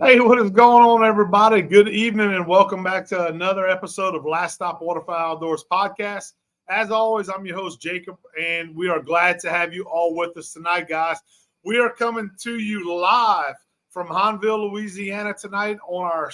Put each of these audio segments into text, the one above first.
Hey, what is going on, everybody? Good evening and welcome back to another episode of Last Stop Waterfowl Outdoors podcast. As always, I'm your host, Jacob, and we are glad to have you all with us tonight, guys. We are coming to you live from Hahnville, Louisiana tonight on our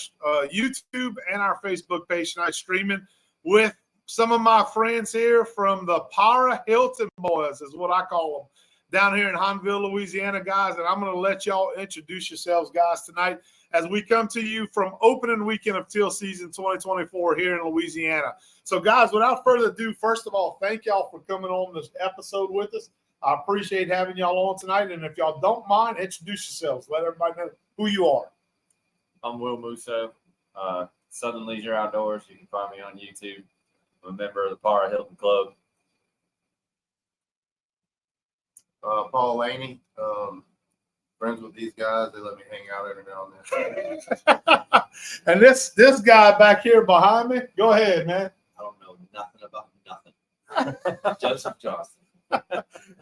YouTube and our Facebook page tonight, streaming with some of my friends here from the Parra-Hilton boys, is what I call them, down here in Hahnville, Louisiana, guys. And I'm going to let y'all introduce yourselves, guys, tonight as we come to you from opening weekend of Teal season 2024 here in Louisiana. So, guys, without further ado, first of all, thank y'all for coming on this episode with us. I appreciate having y'all on tonight. And if y'all don't mind, introduce yourselves. Let everybody know who you are. I'm Will Musso, Southern Leisure Outdoors. You can find me on YouTube. I'm a member of the Parra-Hilton Club. Paul Laney, friends with these guys. They let me hang out every now and then. And this guy back here behind me, go ahead, man. I don't know nothing about nothing. Joseph Johnson.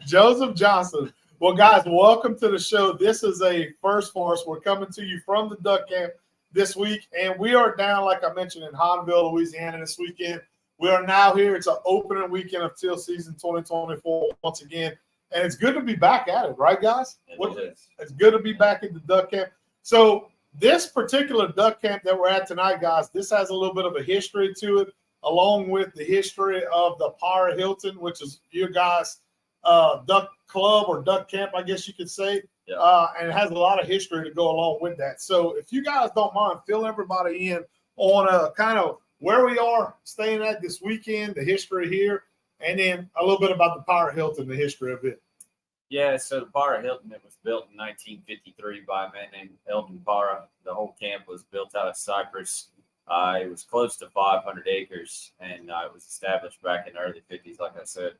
Joseph Johnson. Well, guys, welcome to the show. This is a first for us. We're coming to you from the duck camp this week, and we are down, like I mentioned, in Hahnville, Louisiana this weekend. We are now here. It's an opening weekend of Teal season 2024 once again. And it's good to be back at it, right, guys? It's good to be back at the duck camp. So this particular duck camp that we're at tonight, guys, this has a little bit of a history to it, along with the history of the Parra-Hilton, which is your guys' duck club or duck camp, I guess you could say. Yeah. And it has a lot of history to go along with that. So if you guys don't mind, fill everybody in on kind of where we are staying at this weekend, the history here, and then a little bit about the Parra-Hilton, the history of it. Yeah, so the Parra-Hilton, it was built in 1953 by a man named Eldon Parra. The whole camp was built out of Cypress. It was close to 500 acres, and it was established back in the early 50s, like I said.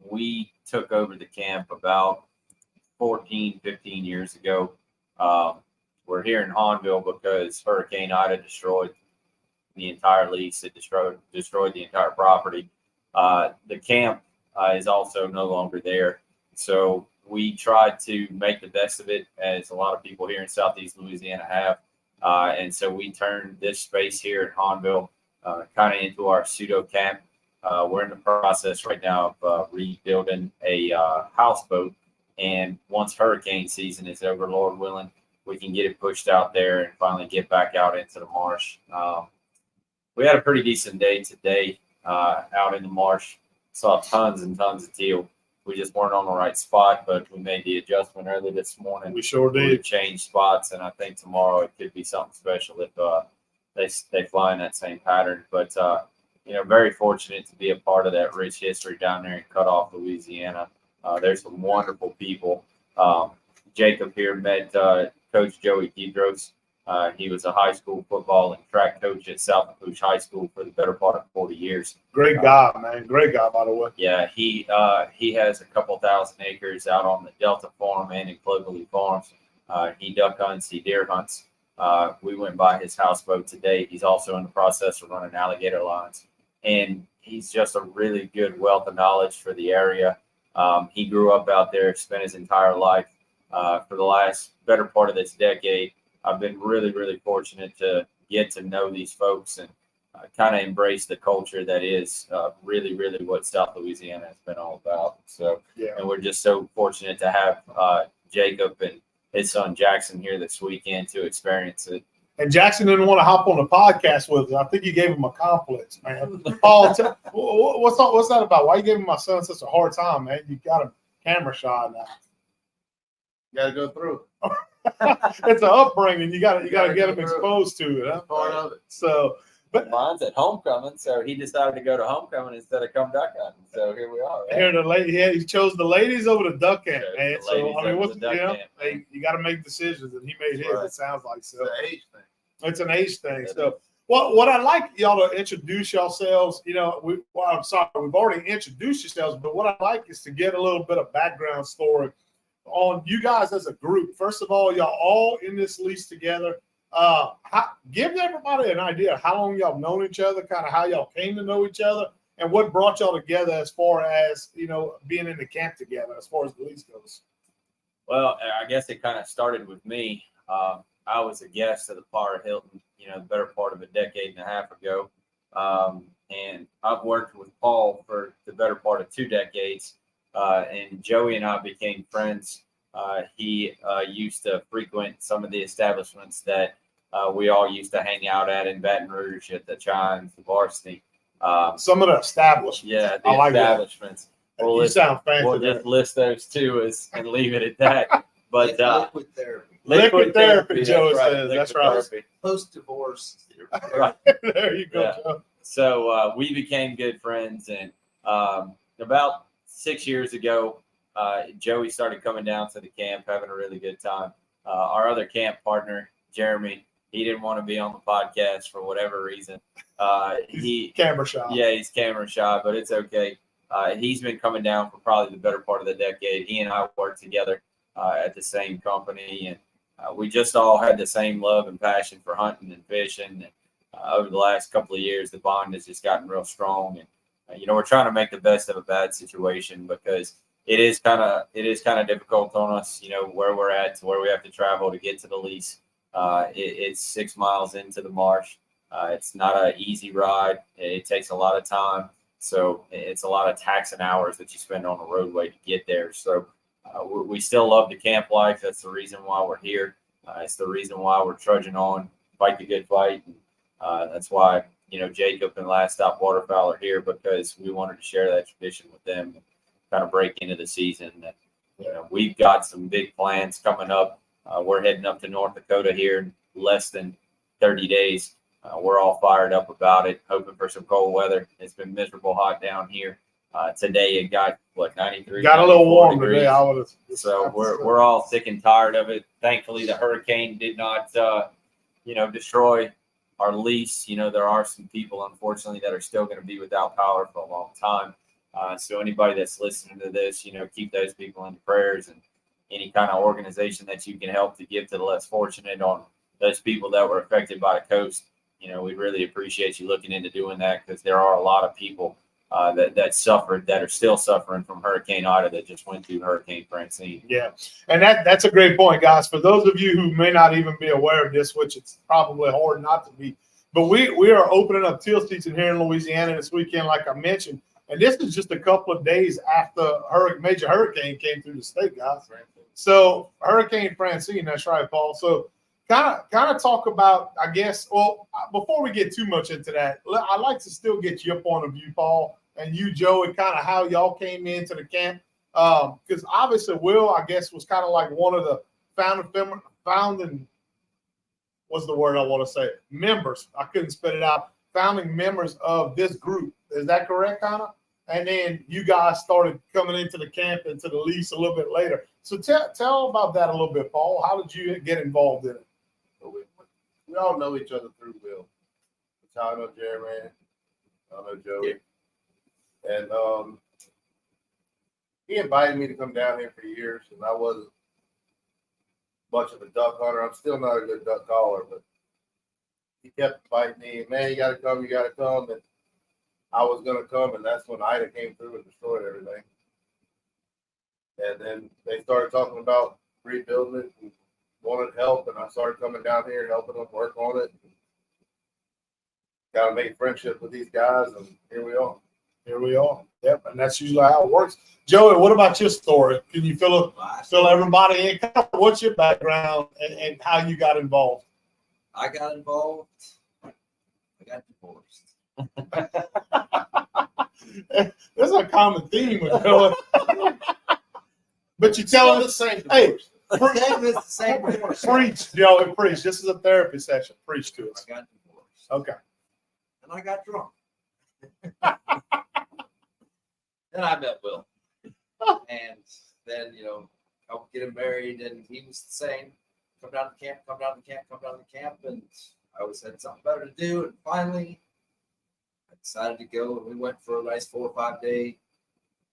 We took over the camp about 14, 15 years ago. We're here in Hahnville because Hurricane Ida destroyed the entire lease. It destroyed the entire property. The camp is also no longer there. So we tried to make the best of it, as a lot of people here in Southeast Louisiana have. And so we turned this space here in Hahnville kind of into our pseudo camp. We're in the process right now of rebuilding a houseboat. And once hurricane season is over, Lord willing, we can get it pushed out there and finally get back out into the marsh. We had a pretty decent day today out in the marsh. Saw tons and tons of teal. We just weren't on the right spot, but we made the adjustment early this morning. We sure did. We changed spots, and I think tomorrow it could be something special if they fly in that same pattern. But very fortunate to be a part of that rich history down there in Kickoff, Louisiana. There's some wonderful people. Jacob here met Coach Joey Kidros. He was a high school football and track coach at South Louisiana High School for the better part of 40 years. Great guy, man. Great guy, by the way. Yeah, he has a couple thousand acres out on the Delta Farm and in Cloverleaf Farms. He duck hunts, he deer hunts. We went by his houseboat today. He's also in the process of running alligator lines. And he's just a really good wealth of knowledge for the area. He grew up out there, spent his entire life. For the last better part of this decade, I've been really, really fortunate to get to know these folks and kind of embrace the culture that is really, really what South Louisiana has been all about. So, yeah. And we're just so fortunate to have Jacob and his son Jackson here this weekend to experience it. And Jackson didn't want to hop on the podcast with us. I think you gave him a complex, man. Paul, what's that about? Why you giving my son such a hard time, man? You got a camera shy now. You got to go through it. It's an upbringing. You got to get them exposed to it. That's part of it. So, but mine's at homecoming, so he decided to go to homecoming instead of come duck hunting. So here we are. Right? Here he chose the ladies over the duck camp, man. So I mean, you got to make decisions, and he made his. Right. It sounds like so. It's an age thing. It's an age thing. So what I'd like y'all to introduce yourselves. I'm sorry, we've already introduced yourselves, but what I'd like is to get a little bit of background story on you guys as a group. First of all, y'all all in this lease together. Give everybody an idea of how long y'all known each other, kind of how y'all came to know each other, and what brought y'all together as far as, being in the camp together as far as the lease goes. Well, I guess it kind of started with me. I was a guest at the Parra-Hilton, the better part of a decade and a half ago. And I've worked with Paul for the better part of 2 decades. And Joey and I became friends. He used to frequent some of the establishments that we all used to hang out at in Baton Rouge, at the Chines, the Varsity. Some of the establishments. Yeah, the I like establishments. You sound fancy. We'll just list those 2 and leave it at that. But liquid therapy. Liquid therapy, Joe says. That's right. Post-divorce. Right. There you go, Yeah. Joe. So we became good friends, and about 6 years ago, Joey started coming down to the camp, having a really good time. Our other camp partner, Jeremy, he didn't want to be on the podcast for whatever reason. He's camera shy. Yeah, he's camera shy, but it's okay. He's been coming down for probably the better part of the decade. He and I worked together at the same company, and we just all had the same love and passion for hunting and fishing. And, over the last couple of years, the bond has just gotten real strong, and we're trying to make the best of a bad situation, because it is kind of difficult on us, where we're at, to where we have to travel to get to the lease. It's 6 miles into the marsh. It's not an easy ride. It takes a lot of time. So it's a lot of taxing hours that you spend on the roadway to get there. So we still love the camp life. That's the reason why we're here. It's the reason why we're trudging on, fight the good fight. And, that's why, Jacob and Last Stop Waterfowl are here, because we wanted to share that tradition with them and kind of break into the season. And, we've got some big plans coming up. We're heading up to North Dakota here in less than 30 days. We're all fired up about it, hoping for some cold weather. It's been miserable hot down here. Today it got 93. Got a little warm degrees. today. So we're all sick and tired of it. Thankfully, the hurricane did not, destroy our lease. There are some people, unfortunately, that are still going to be without power for a long time. So anybody that's listening to this, keep those people in prayers, and any kind of organization that you can help to give to the less fortunate, on those people that were affected by the coast. We really appreciate you looking into doing that, because there are a lot of people that suffered, that are still suffering from Hurricane Ida, that just went through Hurricane Francine. Yeah, and that's a great point, guys. For those of you who may not even be aware of this, which it's probably hard not to be, but we are opening up teal season here in Louisiana this weekend, like I mentioned, and this is just a couple of days after major hurricane came through the state, guys. So Hurricane Francine, that's right, Paul. So kind of talk about, I guess. Well, before we get too much into that, I'd like to still get your point of view, Paul, and you, Joe, and kind of how y'all came into the camp. Because obviously Will, I guess, was kind of like one of the founding, what's the word I want to say? Members. I couldn't spit it out. Founding members of this group. Is that correct, Connor? And then you guys started coming into the camp, into the lease a little bit later. So tell about that a little bit, Paul. How did you get involved in it? We all know each other through Will. That's how I know Jeremy. I know Joey. And he invited me to come down here for years, and I wasn't much of a duck hunter. I'm still not a good duck caller, but he kept inviting me. Man, you got to come, and I was going to come, and that's when Ida came through and destroyed everything. And then they started talking about rebuilding it and wanted help, and I started coming down here and helping them work on it. Got to make friendship with these guys, and here we are. Here we are. Yep, and that's usually how it works. Joey, what about your story? Can you fill everybody in? What's your background and how you got involved? I got involved. I got divorced. There's a common theme with Joey. But you tell him the same. Hey, It's the same divorce. preach, Joey, preach. This is a therapy session. Preach to us. I got divorced. Okay. And I got drunk. Then I met Will. And then, I was getting married, and he was saying, come down to camp, come down to camp, come down to camp. And I always had something better to do. And finally, I decided to go, and we went for a nice 4 or 5 day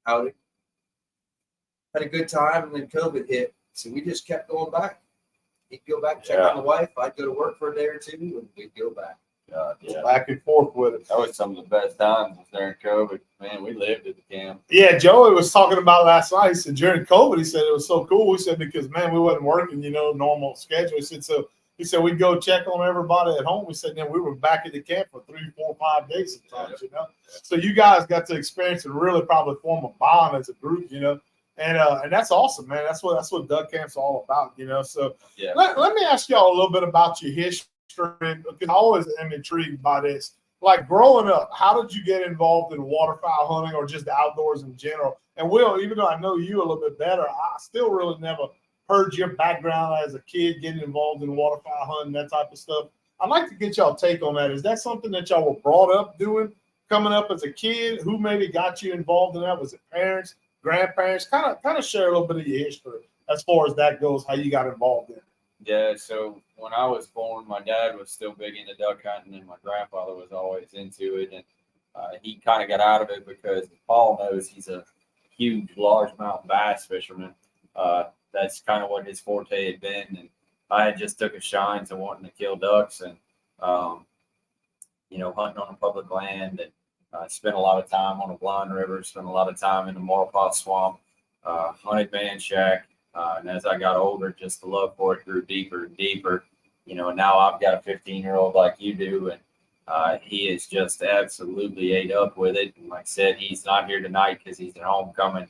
outing. Had a good time, and then COVID hit. So we just kept going back. He'd go back, check on the wife. I'd go to work for a day or two, and we'd go back. Yeah. Back and forth with it. That was some of the best times during COVID. Man, we lived at the camp. Yeah, Joey was talking about last night. He said during COVID, he said it was so cool. He said because, man, we wasn't working, normal schedule. He said so He said we'd go check on everybody at home. We said then we were back at the camp for 3, 4, 5 days sometimes, you know. So you guys got to experience and really probably form a bond as a group, you know. And that's awesome, man. That's what duck camp's all about, you know. So Yeah. let me ask y'all a little bit about your history, because I always am intrigued by this. Like growing up, how did you get involved in waterfowl hunting or just the outdoors in general? And Will, even though I know you a little bit better, I still really never heard your background as a kid getting involved in waterfowl hunting, that type of stuff. I'd like to get y'all take on that. Is that something that y'all were brought up doing coming up as a kid? Who maybe got you involved in that? Was it parents, grandparents? Kind of share a little bit of your history as far as that goes, how you got involved in it. Yeah, so when I was born, my dad was still big into duck hunting, and my grandfather was always into it. And he kind of got out of it because Paul knows he's a huge largemouth bass fisherman. That's kind of what his forte had been. And I had just took a shine to wanting to kill ducks and, hunting on a public land. And spent a lot of time on the Blind River, spent a lot of time in the Marpaw Swamp, hunted man shack. And as I got older, just the love for it grew deeper and deeper. And now I've got a 15-year-old like you do, and he is just absolutely ate up with it. And like I said, he's not here tonight because he's at homecoming.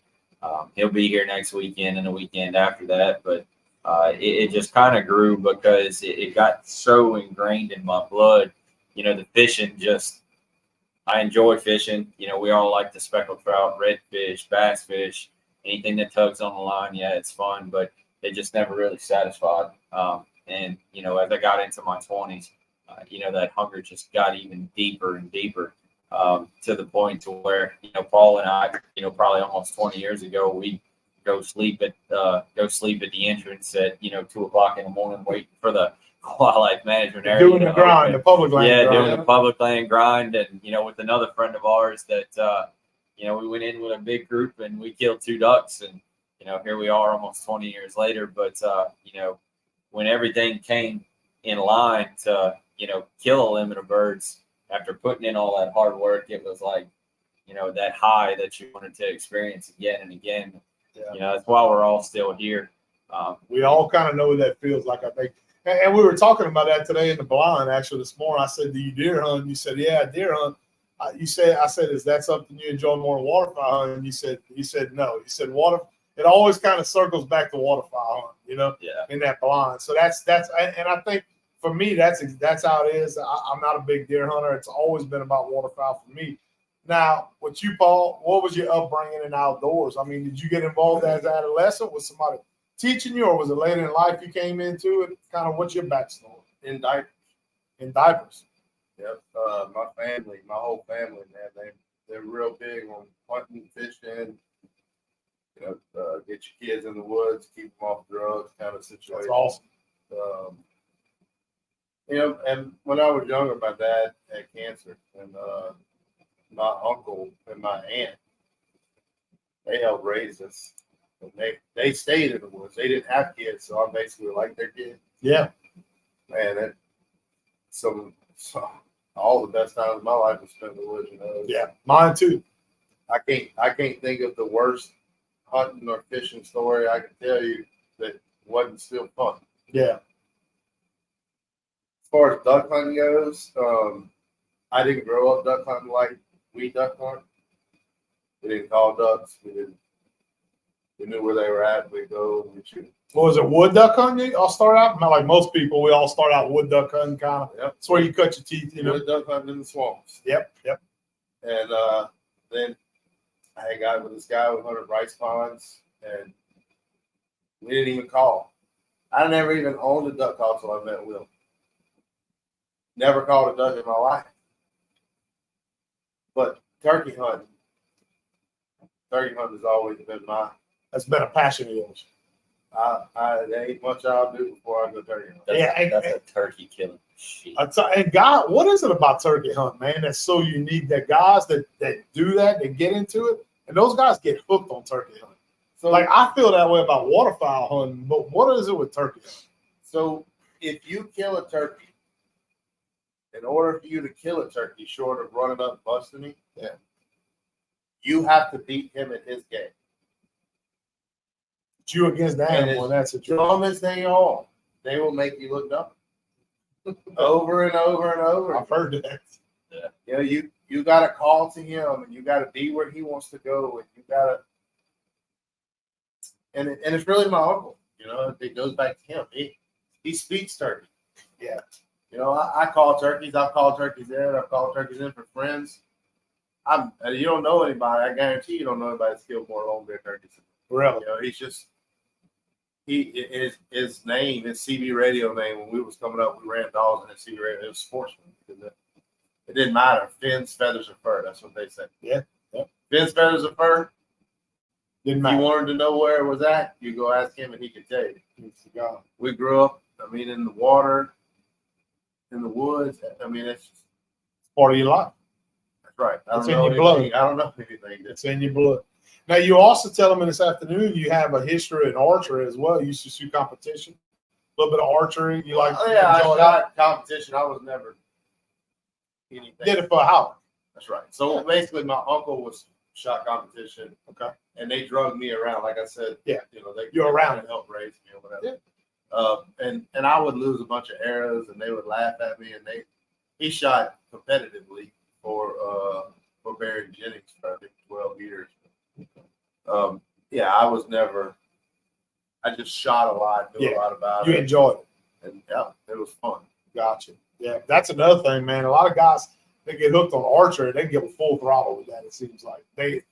He'll be here next weekend and the weekend after that. But it just kind of grew because it got so ingrained in my blood. The fishing I enjoy fishing. We all like the speckled trout, redfish, bass fish. Anything that tugs on the line, yeah, it's fun, but it just never really satisfied. And as I got into my 20s, that hunger just got even deeper and deeper, to the point to where, Paul and I, probably almost 20 years ago, we go sleep at the entrance at, 2:00 in the morning, waiting for the wildlife management area. Doing the grind, the public land. Yeah, grind. doing the public land grind. And, with another friend of ours that, we went in with a big group and we killed 2 ducks, and, here we are almost 20 years later. But, when everything came in line to, kill a limit of birds after putting in all that hard work, it was like, that high that you wanted to experience again and again. Yeah. That's why we're all still here. We all kind of know what that feels like, I think. And we were talking about that today in the blind, actually, this morning. I said, do you deer hunt? You said, yeah, deer hunt. I said, is that something you enjoy more than waterfowl hunting? You said no. You said water. It always kind of circles back to waterfowl hunting, in that blind. So that's, and I think for me, that's how it is. I'm not a big deer hunter. It's always been about waterfowl for me. Now, with you, Paul, what was your upbringing in outdoors? I mean, did you get involved as an adolescent? Was somebody teaching you, or was it later in life you came into it? Kind of what's your backstory? In diapers. In diapers. Yep. My whole family, man, they're real big on hunting, fishing. Get your kids in the woods, keep them off drugs, kind of situation. That's awesome. And when I was younger, my dad had cancer, and my uncle and my aunt, they helped raise us. And they stayed in the woods. They didn't have kids, so I'm basically like their kid. Yeah. Man, all the best times of my life was spent in the woods. Yeah, mine too. I can't think of the worst hunting or fishing story I can tell you that wasn't still fun. Yeah. As far as duck hunting goes, I didn't grow up duck hunting like we duck hunt. We didn't call ducks. We knew where they were at. We'd go and we'd shoot. What was it, wood duck hunting? I'll start out. Not like most people, we all start out wood duck hunting kind of. Yep. It's where you cut your teeth, Wood duck hunting in the swamps. Yep. And then I got with this guy who hunted rice ponds, and we didn't even call. I never even owned a duck call until I met Will. Never caught a duck in my life. But turkey hunting has always been That's been a passion of yours. There ain't much I'll do before I go turkey hunting. That's a turkey killing shit. And God, what is it about turkey hunt, man, that's so unique that guys that do that, they get into it, and those guys get hooked on turkey hunting. So, like, I feel that way about waterfowl hunting, but what is it with turkey hunting? So, if you kill a turkey, in order for you to kill a turkey, short of running up and busting him, you have to beat him at his game. It's you against the animal, and that's a dumb as they are, they will make you look dumb. over and over and over. I've heard that. You know, you got to call to him, and you got to be where he wants to go, and you got to. And it's really my uncle. You know, it goes back to him. He speaks turkey. Yeah. You know, I call turkeys. I've called turkeys in. I've called turkeys in for friends. You don't know anybody. I guarantee you don't know anybody that's killed more long bear turkeys. Really? You know, his name, his CB radio name, when we was coming up, we ran dogs in his CB radio. It was sportsman. It didn't matter. Fins, feathers, or fur. That's what they said. Yeah. Fins, feathers, or fur. Didn't If matter. you wanted to know where it was at, you go ask him and he could tell you. We grew up, in the water, in the woods. It's just Part of your life. that's right. It's in your blood. I don't know anything. It's in your blood. Now, you also tell them this afternoon you have a history in archery as well. You used to shoot competition. A little bit of archery. You like Oh, yeah, I enjoy that? shot competition. I was never anything. Did it for Howard. That's right. So basically, my uncle was shot competition. Okay. And they drug me around, like I said. Yeah. You're around to help raise me or whatever. Yeah. And I would lose a bunch of arrows, and they would laugh at me. And he shot competitively for Barry Jennings for I think 12 years. I was never. I just shot a lot, knew a lot about You it, enjoyed it. and it was fun. Gotcha. Yeah, that's another thing, man. A lot of guys they get hooked on archery, they give a full throttle with that. It seems like they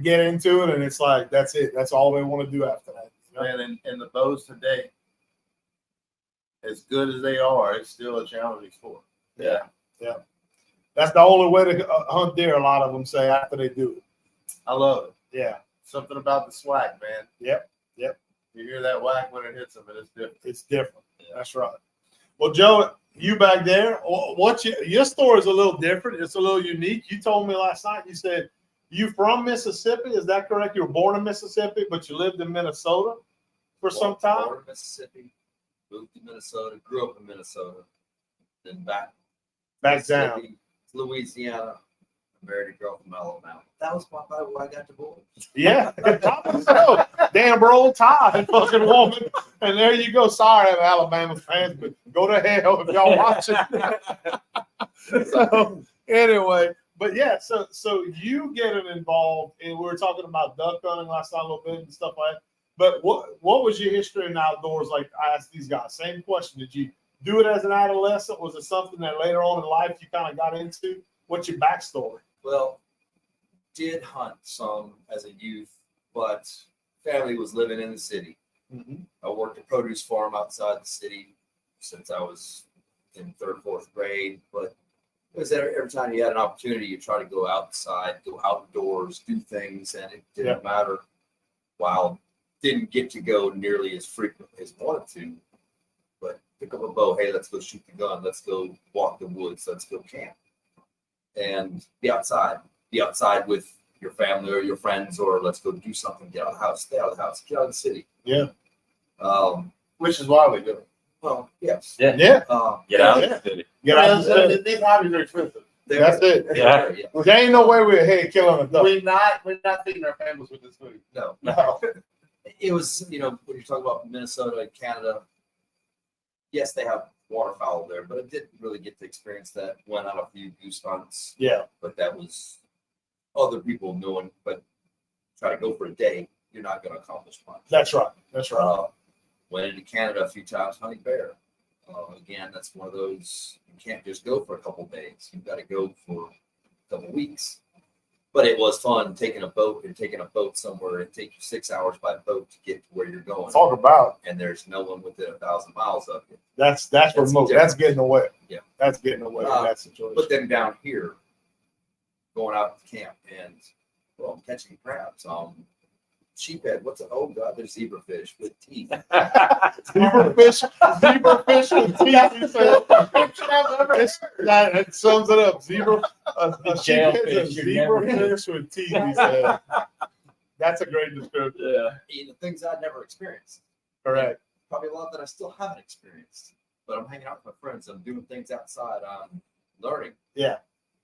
get into it, and it's like that's it. That's all they want to do after that. You know? Man, and the bows today, as good as they are, it's still a challenging sport. Yeah. That's the only way to hunt deer. A lot of them say after they do it. I love it. Yeah, Something about the swag, man. Yep. You hear that whack when it hits them, and it's different. it's different. That's right. Well, Joe, you back there? What's your story is a little different. It's a little unique. You told me last night. You said you from Mississippi. Is that correct? You were born in Mississippi, but you lived in Minnesota for some time. Born in Mississippi, moved to Minnesota, grew up in Minnesota, then back down. Mississippi, Louisiana. Married a girl from Alabama. That was why I got divorced. Yeah, probably so. Damn old Todd, fucking woman. And there you go. Sorry, Alabama fans, but go to hell if y'all watching. So anyway, but yeah, so you getting involved, and we were talking about duck hunting last night a little bit and stuff like that. But what was your history in outdoors? Like I asked these guys, same question. Did you do it as an adolescent? Was it something that later on in life you kind of got into? What's your backstory? Well, did hunt some as a youth, but family was living in the city. Mm-hmm. I worked a produce farm outside the city since I was in third, fourth grade. But it was every time you had an opportunity, you try to go outside, go outdoors, do things, and it didn't matter. While didn't get to go nearly as frequently as wanted to, but pick up a bow. Hey, let's go shoot the gun. Let's go walk the woods. Let's go camp. And be outside with your family or your friends, or let's go do something. Get out of the house, stay out of the house, get out of the city. Yeah. Which is why we do it. Well, yes. Yeah. Get out of the city. Get out of the city. These hobbies are expensive. That's it. Yeah. There ain't no way we're ahead killing a duck. We're not feeding our families with this food. No. No. It was, when you're talking about Minnesota and Canada, yes, they have waterfowl there, but I didn't really get to experience that. Went on a few goose hunts. Yeah. But that was other people knowing, but try to go for a day, you're not going to accomplish much. That's right. That's right. Went into Canada a few times hunting bear. Again, that's one of those, you can't just go for a couple days. You've got to go for a couple weeks. But it was fun taking a boat somewhere. It takes you 6 hours by boat to get to where you're going. Talk about. And there's no one within 1,000 miles of you. That's remote. different. That's getting away. Yeah. That's getting away in that situation. But then down here, going out to camp and I'm catching crabs. Sheephead. There's zebrafish with teeth. zebrafish with teeth. That sums it up. A zebrafish with teeth. He said. That's a great description. Yeah. The things I'd never experienced. Correct. Probably a lot that I still haven't experienced. But I'm hanging out with my friends. I'm doing things outside. I'm learning. Yeah.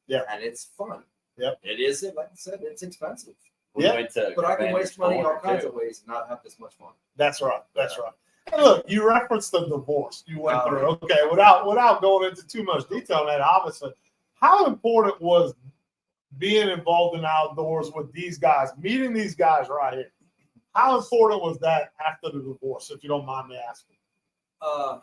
And it's fun. Yep. It is, like I said, it's expensive. We went to But I can Commander waste money in all Store, kinds too. of ways and not have this much fun. That's right. That's right. Hey, look, you referenced the divorce you went through. Okay, without going into too much detail on that, obviously, how important was being involved in the outdoors with these guys, meeting these guys right here? How important was that after the divorce, if you don't mind me asking? I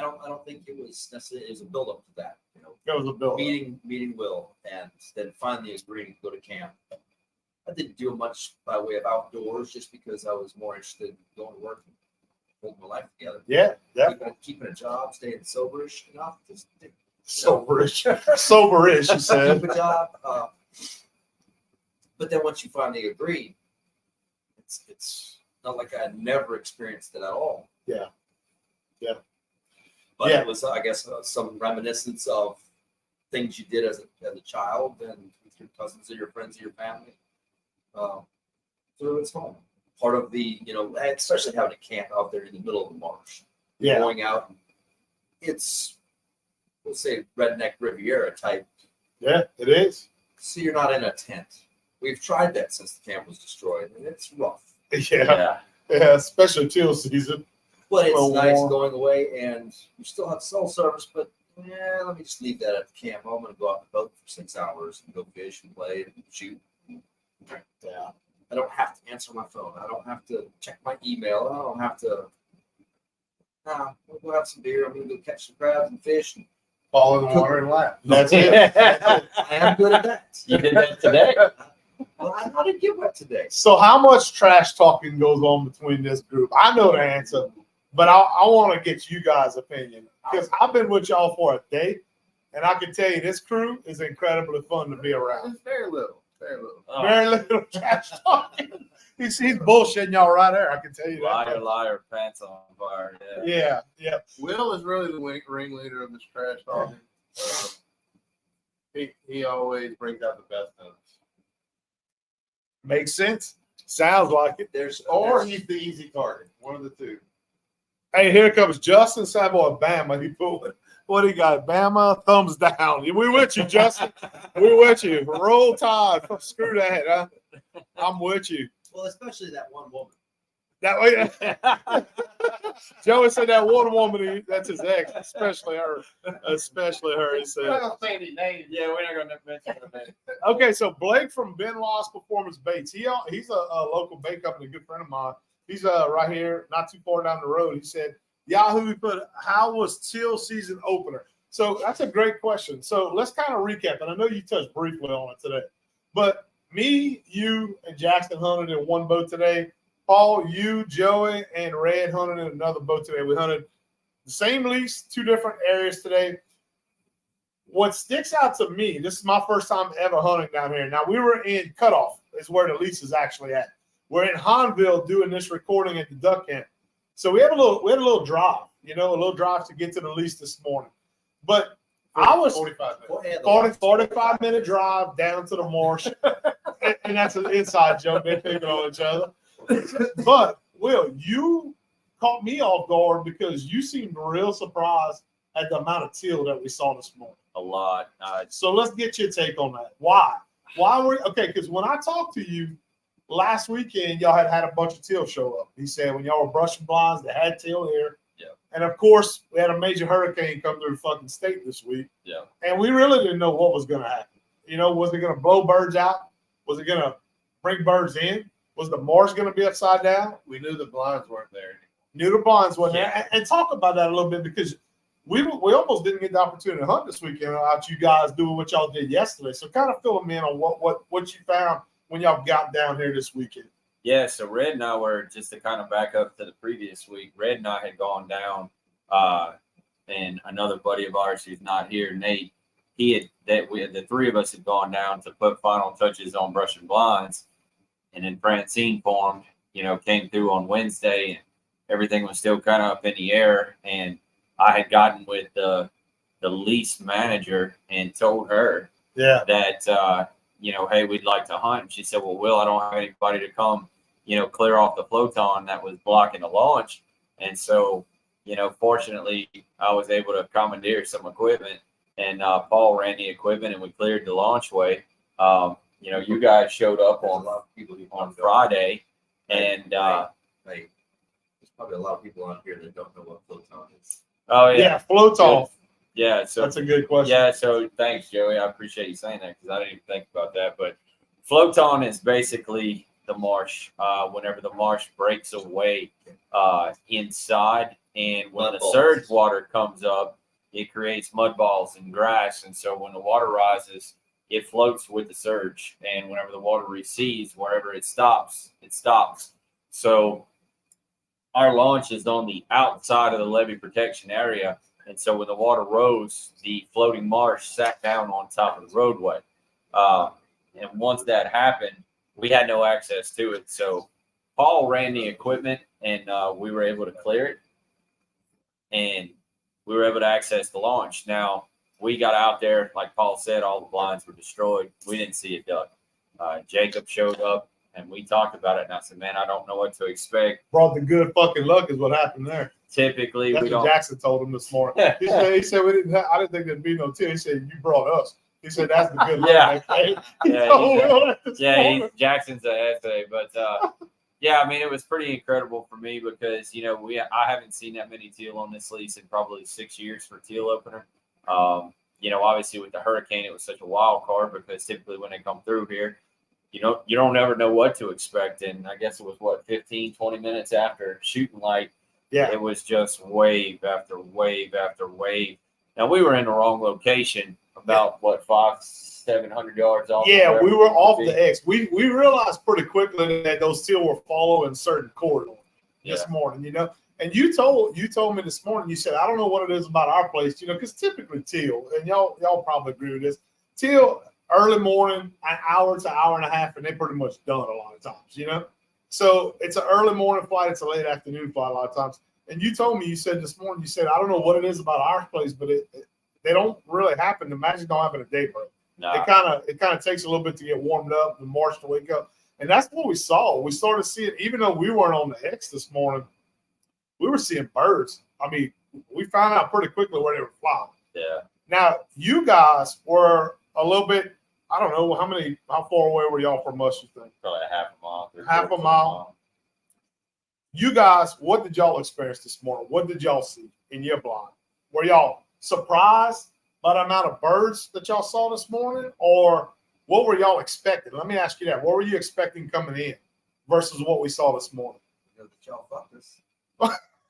don't think it was necessarily. It was a build up to that. You know, It was a build. meeting Will, and then finally agreeing to go to camp. I didn't do much by way of outdoors, just because I was more interested in going to work and holding my life together. Yeah, Keeping a job, staying soberish enough. Soberish, soberish, you said. Keep a job. But then once you finally agree, it's not like I had never experienced it at all. Yeah. But it was, I guess, some reminiscence of things you did as a child and with your cousins and your friends and your family. So it's home. Part of the, especially having a camp out there in the middle of the marsh. Yeah. Going out, it's, let's say, redneck Riviera type. Yeah, it is. So you're not in a tent. We've tried that since the camp was destroyed, and it's rough. Yeah, especially Teal season. But it's Well, nice warm. going away, and you still have cell service, but let me just leave that at the camp. I'm going to go out the boat for 6 hours and go fish and play and shoot. Yeah. I don't have to answer my phone. I don't have to check my email. I don't have to. We'll go have some beer. I'm going to go catch some crabs and fish. And Fall in the water and laugh. That's it. I am good at that. You did that today. Well, I didn't get wet today. So how much trash talking goes on between this group? I know the answer, but I want to get you guys' opinion because I've been with y'all for a day, and I can tell you this crew is incredibly fun to be around. It's very little. Very little. Oh, Very little trash talking. He's bullshitting y'all right there. I can tell you liar, that. liar, pants on fire. Yeah. Will is really the ringleader of this trash talking. He always brings out the best of us. Makes sense. Sounds like it. Or he's the easy target. One of the two. Hey, here comes Justin Savoy, Bama. He put what he got? Bama, thumbs down. We with you, Justin. We with you. Roll Tide. Screw that, huh? I'm with you. Well, especially that one woman. That way, Joey said that one woman. That's his ex, especially her. Especially her. He said. We're not gonna say any names. Yeah, we're not going to mention her name. Okay, so Blake from Benoit's Performance Baits. He's a local bait company, a good friend of mine. He's right here, not too far down the road. He said, Yahoo, he put, how was Teal season opener? So that's a great question. So let's kind of recap. And I know you touched briefly on it today. But me, you, and Jackson hunted in one boat today. Paul, you, Joey, and Red hunted in another boat today. We hunted the same lease, 2 different areas today. What sticks out to me, this is my first time ever hunting down here. Now, we were in Cutoff, is where the lease is actually at. We're in Hahnville doing this recording at the duck camp. So we had a little drive, a little drive to get to the lease this morning. But I was 45-minute drive down to the marsh. And that's an inside joke. They're picking on each other. But, Will, you caught me off guard because you seemed real surprised at the amount of teal that we saw this morning. A lot. So let's get your take on that. Why? Okay, because when I talked to you last weekend, y'all had a bunch of teal show up. He said when y'all were brushing blinds, they had teal here. Yeah. And, of course, we had a major hurricane come through the fucking state this week. Yeah. And we really didn't know what was going to happen. Was it going to blow birds out? Was it going to bring birds in? Was the marsh going to be upside down? We knew the blinds weren't there. Knew the blinds weren't there. And talk about that a little bit because we almost didn't get the opportunity to hunt this weekend without you guys doing what y'all did yesterday. So kind of fill them in on what you found when y'all got down here this weekend. Yeah, so Red and I were, just to kind of back up to the previous week, Red and I had gone down, and another buddy of ours who's not here, Nate, the 3 of us had gone down to put final touches on brushing blinds. And then Francine formed, came through on Wednesday, and everything was still kind of up in the air. And I had gotten with the lease manager and told her that, hey, we'd like to hunt. And she said, well, Will, I don't have anybody to come, clear off the floton that was blocking the launch. And so, fortunately, I was able to commandeer some equipment, and Paul ran the equipment, and we cleared the launchway. You guys showed up on Friday, and Hey, Probably a lot of people on here that don't know what floaton is. Oh yeah. Yeah, floats off. Yeah. So That's a good question. yeah. So thanks, Joey. I appreciate you saying that because I didn't even think about that. But floaton is basically the marsh. Whenever the marsh breaks away inside, and when Mud the balls. surge water comes up, it creates mud balls and grass. And so when the water rises, it floats with the surge. And whenever the water recedes, wherever it stops, it stops. So our launch is on the outside of the levee protection area. And so when the water rose, the floating marsh sat down on top of the roadway. And once that happened, we had no access to it. So Paul ran the equipment, and we were able to clear it. And we were able to access the launch. Now, we got out there, like Paul said, all the blinds were destroyed. We didn't see a duck. Jacob showed up, and we talked about it. And I said, man, I don't know what to expect. Brought the good fucking luck is what happened there. Typically, That's we what don't. Jackson told him this morning. He said we didn't. I didn't think there'd be no teal. He said you brought us. He said that's the good luck. Yeah. He Yeah, told he's a- Will that this morning. Jackson's an essay, but yeah, I mean, it was pretty incredible for me because I haven't seen that many teal on this lease in probably 6 years for teal opener. Obviously with the hurricane, it was such a wild card because typically when they come through here, you don't ever know what to expect. And I guess it was 15, 20 minutes after shooting light. Yeah. It was just wave after wave after wave. Now we were in the wrong location, about 500-700 yards off. Yeah, where we were off should the X. We realized pretty quickly that those teal were following certain corridor this morning, And you told me this morning, you said, I don't know what it is about our place, because typically teal, and y'all probably agree with this, teal early morning, an hour to hour and a half, and they're pretty much done a lot of times, So it's an early morning flight, it's a late afternoon flight a lot of times. And you told me, you said this morning, I don't know what it is about our place, but they don't really happen. The magic don't happen at daybreak. No. It kind of takes a little bit to get warmed up, the marsh to wake up. And that's what we saw. We started seeing, even though we weren't on the X this morning, we were seeing birds. I mean, we found out pretty quickly where they were flying. Yeah. Now, you guys were a little bit, I don't know, how far away were y'all from us, you think? Probably a half a mile. Half a mile. You guys, what did y'all experience this morning? What did y'all see in your blind? Were y'all surprised by the amount of birds that y'all saw this morning? Or what were y'all expecting? Let me ask you that. What were you expecting coming in versus what we saw this morning? That y'all fucked us.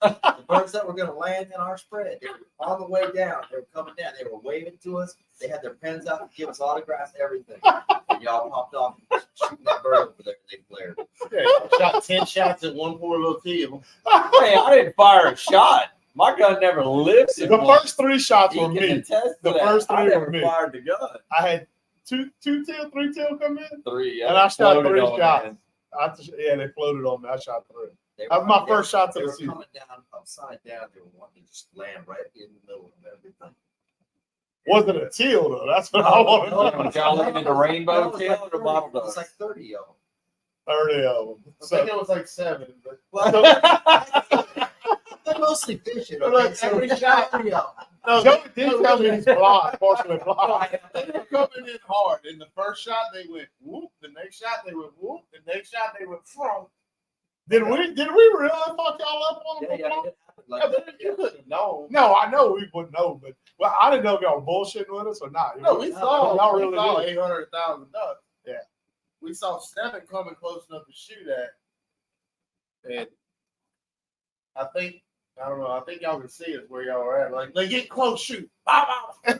The birds that were going to land in our spread, they were on the way down. They were coming down. They were waving to us. They had their pens out to give us autographs, everything. And y'all popped off and shooting that bird over there. They flared. Yeah, shot 10 shots at one poor little teal. Hey, I didn't fire a shot. My gun never lives in The one. first 3 shots He were can me. attest to The that. first 3 I were never me. fired the gun. I had two teal, 3 teal come in. 3, yeah. And I shot Floated 3 on, shots. man. They floated on me. I shot 3. They That was my were- first shot to They the were season. coming down upside down. They were wanting to just land right in the middle of everything. Wasn't a teal, though. That's what I wanted No, to Was know. y'all looking at the rainbow No, it was tail like or the 30. bottle It dog? was like 30 of them. 30 of them. I So, think it was like 7, but Well, they're mostly fishing. Okay? Look, So every there's shot- 30 of them. no, Joey did tell me he's blind, partially blind. they were coming in hard. In the first shot, they went whoop. The next shot, they went whoop. The next shot, they went from. Did we really fuck y'all up on Yeah, them? yeah, it happened like I that. mean, you couldn't have known. No, I know we wouldn't know, but I didn't know if y'all were bullshitting with us or not. No, we saw y'all we really saw did. 800,000 ducks. Yeah. We saw 7 coming close enough to shoot at. And I don't know. I think y'all can see us where y'all are at. Like, they get close, shoot. Bow, bow.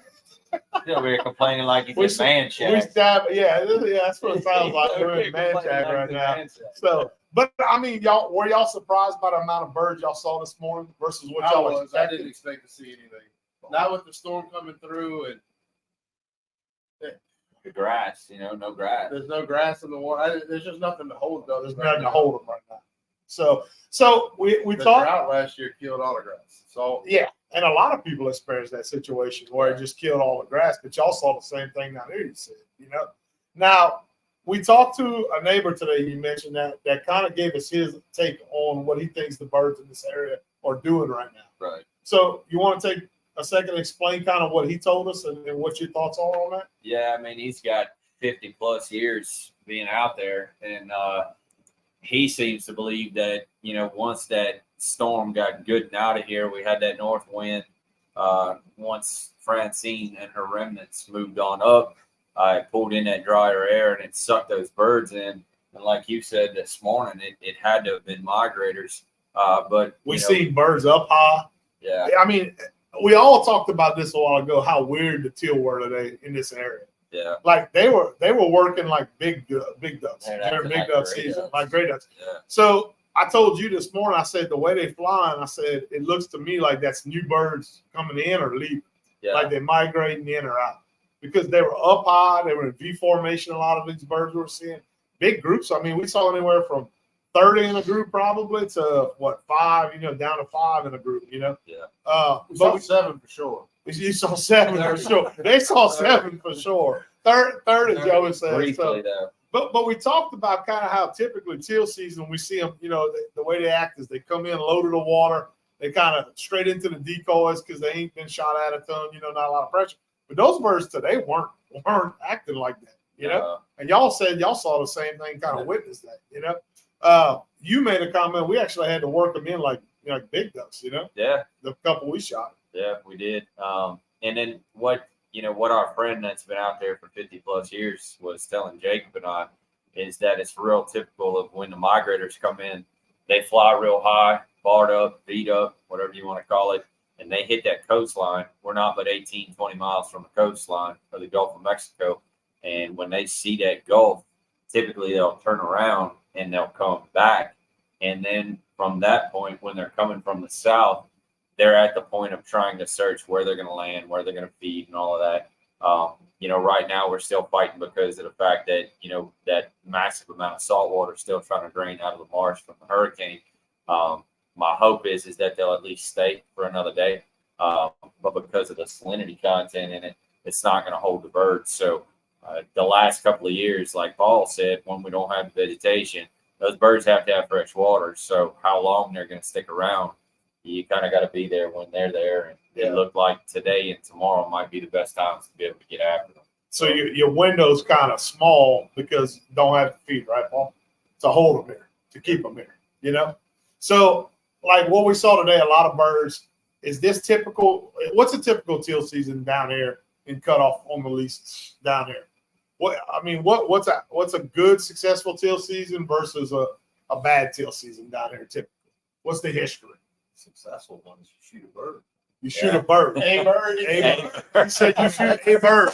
He's over here complaining like he's We in man We shack. stab, yeah, that's what it sounds like. He's over We're here in man complaining shack like right he's in now. man shack. So, but I mean, were y'all surprised by the amount of birds y'all saw this morning versus what I y'all was. I expected? didn't expect to see anything. Not with the storm coming through and The grass, no grass. there's no grass in the water. There's just nothing to hold those. There's right nothing to now. hold them right now. So we The talked. drought last year killed all the grass. So Yeah, and a lot of people experienced that situation where it just killed all the grass, but y'all saw the same thing down there, you said, Now, we talked to a neighbor today, you mentioned that kind of gave us his take on what he thinks the birds in this area are doing right now. Right. So you want to take a second to explain kind of what he told us and what your thoughts are on that? Yeah, I mean, he's got 50 plus years being out there. And he seems to believe that, once that storm got good and out of here, we had that north wind. Once Francine and her remnants moved on up, I pulled in that drier air and it sucked those birds in. And like you said this morning, it had to have been migrators. But we seen birds up high. Yeah. I mean, we all talked about this a while ago, how weird the teal were today in this area. Yeah. Like they were working like big ducks. They're They're acting big like duck gray season, ducks. like gray ducks. Yeah. So I told you this morning, I said the way they fly, and I said it looks to me like that's new birds coming in or leaving. Yeah. Like they're migrating in or out. Because they were up high, they were in V formation, a lot of these birds we were seeing. Big groups. I mean, we saw anywhere from 30 in a group probably to 5, down to 5 in a group, Yeah. We saw 7 for sure. You saw 7 for sure. They saw 7 for sure. 30, Joey said. Briefly, though. But we talked about kind of how typically teal season, we see them, the way they act is they come in loaded with water. They kind of straight into the decoys because they ain't been shot at a ton, not a lot of pressure. But those birds today weren't acting like that, And y'all said y'all saw the same thing, kind of witnessed that, You made a comment. We actually had to work them in like big ducks, Yeah. The couple we shot. Yeah, we did. And then what our friend that's been out there for 50 plus years was telling Jacob and I is that it's real typical of when the migrators come in, they fly real high, barred up, beat up, whatever you want to call it, and they hit that coastline. We're not but 18, 20 miles from the coastline of the Gulf of Mexico. And when they see that Gulf, typically they'll turn around and they'll come back. And then from that point, when they're coming from the south, they're at the point of trying to search where they're going to land, where they're going to feed and all of that. Right now we're still fighting because of the fact that, that massive amount of salt water is still trying to drain out of the marsh from the hurricane. My hope is that they'll at least stay for another day. But because of the salinity content in it, it's not going to hold the birds. So the last couple of years, like Paul said, when we don't have vegetation, those birds have to have fresh water. So how long they're going to stick around, you kind of got to be there when they're there. And it looked like today and tomorrow might be the best times to be able to get after them. So your window's kind of small because you don't have to feed, right, Paul? To hold them here, to keep them here, So like what we saw today, a lot of birds. Is this typical? What's a typical teal season down here in Cutoff on the leases down here? What's a good successful teal season versus a bad teal season down here typically? What's the history? Successful ones, you shoot a bird. You shoot a bird. A bird. He said you shoot a bird.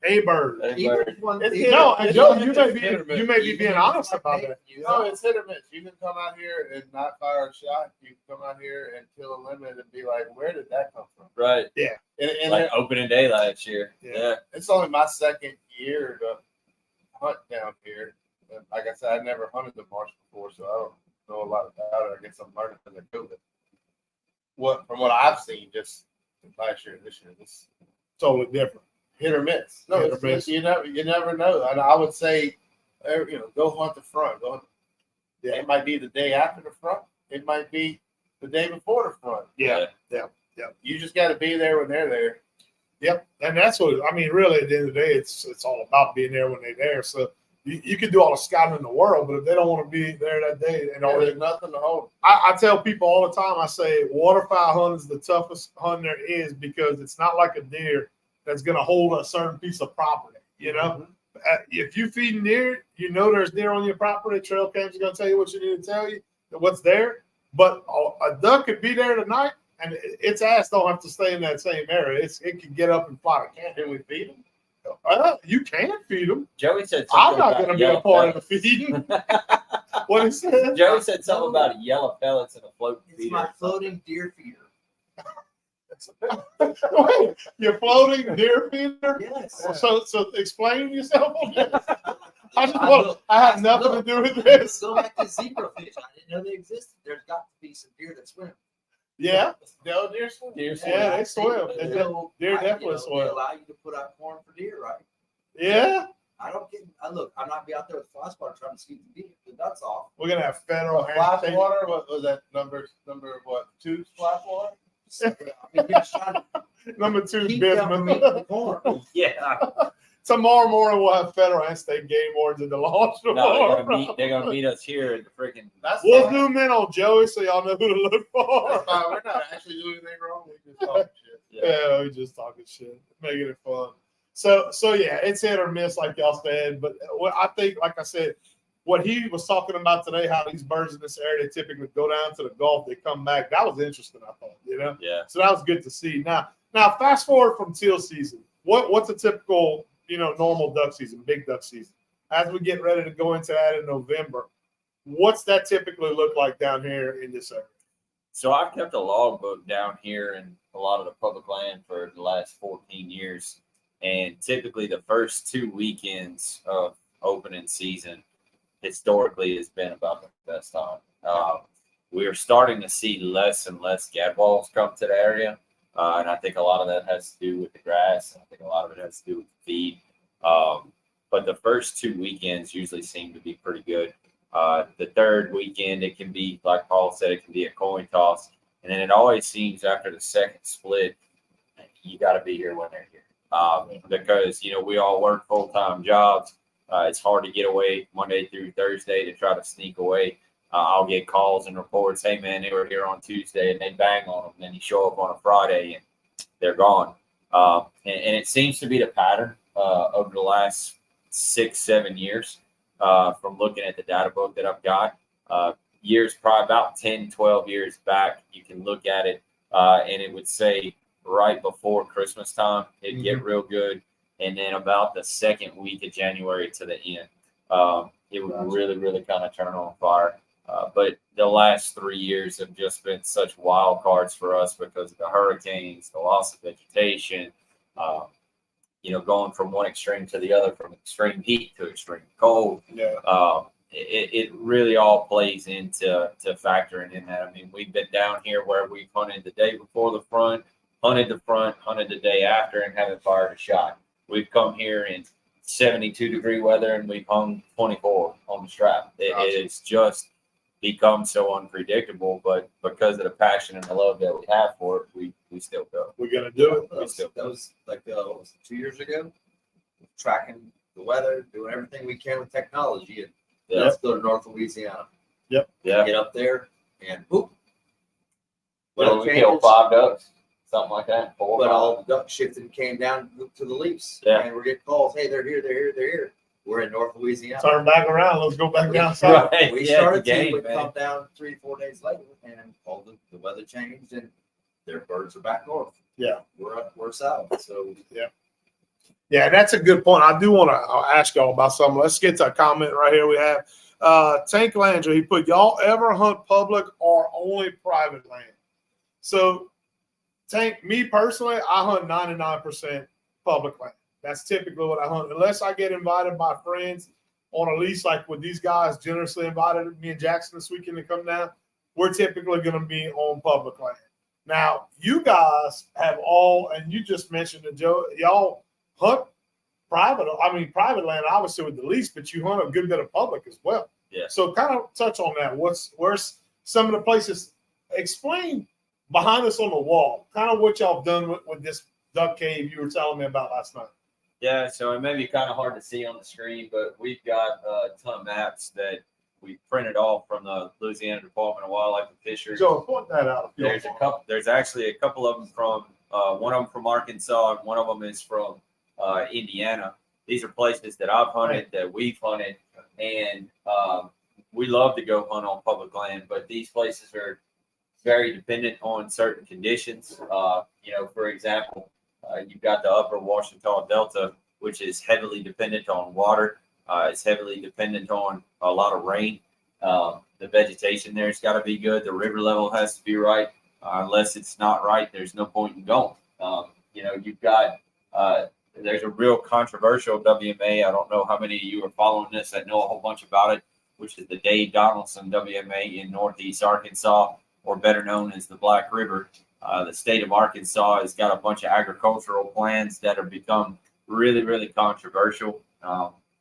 A bird. No, and Joe, you may be being honest about that. No, it's hit or miss. You can come out here and not fire a shot. You can come out here and kill a limit and be like, where did that come from? Right. Yeah. And like opening day last year. Yeah. It's only my second year to hunt down here. And like I said, I never hunted the marsh before, so I don't know a lot about it. I guess I'm learning from the COVID. From what I've seen, just last year and this year, this totally different. Hit or miss. No, Hit or miss. You never know. And I would say, go hunt the front. It might be the day after the front. It might be the day before the front. Yeah. You just got to be there when they're there. Yep, and that's what really at the end of the day, it's all about being there when they're there. So you can do all the scouting in the world, but if they don't want to be there that day, there's nothing to hold. I tell people all the time. I say waterfowl hunting is the toughest hunting there is because it's not like a deer that's going to hold a certain piece of property. If you feed deer, there's deer on your property. Trail cams are going to tell you what you need to tell you, what's there. But a duck could be there tonight, and its ass don't have to stay in that same area. It can get up and fly. Can we feed them? You can feed them. Joey said I'm something not about going to be a part of the feeding. What he said? Joey said something about yellow pellets and a floating It's feeder. my floating deer feeder. Wait, you're floating deer feeder? Yes. So explain yourself on this. I have nothing to do with this. Go back to zebrafish. I didn't know they existed. There's got to be some deer that swim. Yeah. No, deer swim. Yeah, they swim. Deer definitely swim. They allow you to put out corn for deer, right? Yeah. I don't get. Look, I'm not be out there with fly spotter trying to scoop the nuts off. We're gonna have federal Fly handshake. water. What was that number? What? 2 fly water? I mean, you're just trying to Number 2 keep them from eating the Bismuth. corn. Yeah. tomorrow morning we'll have federal and state game wards in the launch. No, they're gonna meet us here at the freaking. We'll zoom in on Joey so y'all know who to look for. That's fine. We're not actually doing anything wrong. We just talking shit. Yeah, we just talking shit, making it fun. So yeah, it's hit or miss, like y'all said. But what I think, like I said, what he was talking about today, how these birds in this area they typically go down to the Gulf, they come back. That was interesting, I thought. Yeah. So that was good to see. Now fast forward from teal season. What's a typical normal duck season, big duck season? As we get ready to go into that in November, what's that typically look like down here in this area? So I've kept a logbook down here in a lot of the public land for the last 14 years. And typically the first 2 weekends of opening season historically has been about the best time. We are starting to see less and less gadwalls come to the area. And I think a lot of that has to do with the grass. I think a lot of it has to do with the feed. But the first 2 weekends usually seem to be pretty good. The third weekend, it can be, like Paul said, it can be a coin toss. And then it always seems after the second split, you got to be here when they're here. Because, we all work full-time jobs. It's hard to get away Monday through Thursday to try to sneak away. I'll get calls and reports, hey, man, they were here on Tuesday, and they bang on them. And then you show up on a Friday, and they're gone. And it seems to be the pattern over the last 6-7 years from looking at the data book that I've got. Years, probably about 10, 12 years back, you can look at it, and it would say right before Christmas time, it'd get real good. And then about the second week of January to the end, it would really, really kind of turn on fire. But the last 3 years have just been such wild cards for us because of the hurricanes, the loss of vegetation, going from one extreme to the other, from extreme heat to extreme cold. Yeah. It really all plays into factoring in that. I mean, we've been down here where we've hunted the day before the front, hunted the day after, and haven't fired a shot. We've come here in 72-degree weather and we've hung 24 on the strap. It's just become so unpredictable, but because of the passion and the love that we have for it, we still go. We're gonna do it. That was like what was it, 2 years ago? Tracking the weather, doing everything we can with technology, and let's go to North Louisiana. Yep. Yeah. Get up there and boop. Well, we killed 5 ducks, something like that. 4 But 5. all the duck shifted and came down to the leaves. Yeah. And we're getting calls, hey, they're here. We're in North Louisiana. Turn back around. Let's go back down south. Right. We Yeah, started the game, to man. come down 3-4 days later, and all the weather changed, and their birds are back north. Yeah. We're south. So Yeah, that's a good point. I do want to ask y'all about something. Let's get to a comment right here. We have Tank Landry. He put, y'all ever hunt public or only private land? So, Tank, me personally, I hunt 99% public land. That's typically what I hunt. Unless I get invited by friends on a lease, like with these guys generously invited me and Jackson this weekend to come down, we're typically going to be on public land. Now, you guys have all, and you just mentioned it, Joe, y'all hunt private land, obviously with the lease, but you hunt a good bit of public as well. Yeah. So kind of touch on that. Where's some of the places? Explain behind us on the wall, kind of what y'all done with this duck cave you were telling me about last night. Yeah, so it may be kind of hard to see on the screen, but we've got a ton of maps that we printed off from the Louisiana Department of Wildlife and Fisheries. Joe, point that out. There's actually a couple of them from one of them from Arkansas, and one of them is from Indiana. These are places that I've hunted, that we've hunted, and we love to go hunt on public land, but these places are very dependent on certain conditions. For example, you've got the upper Washita Delta, which is heavily dependent on water. It's heavily dependent on a lot of rain. The vegetation there's got to be good. The river level has to be right. Unless it's not right, there's no point in going. You've got there's a real controversial WMA. I don't know how many of you are following this that know a whole bunch about it, which is the Dave Donaldson WMA in Northeast Arkansas, or better known as the Black River. The state of Arkansas has got a bunch of agricultural plans that have become really, really controversial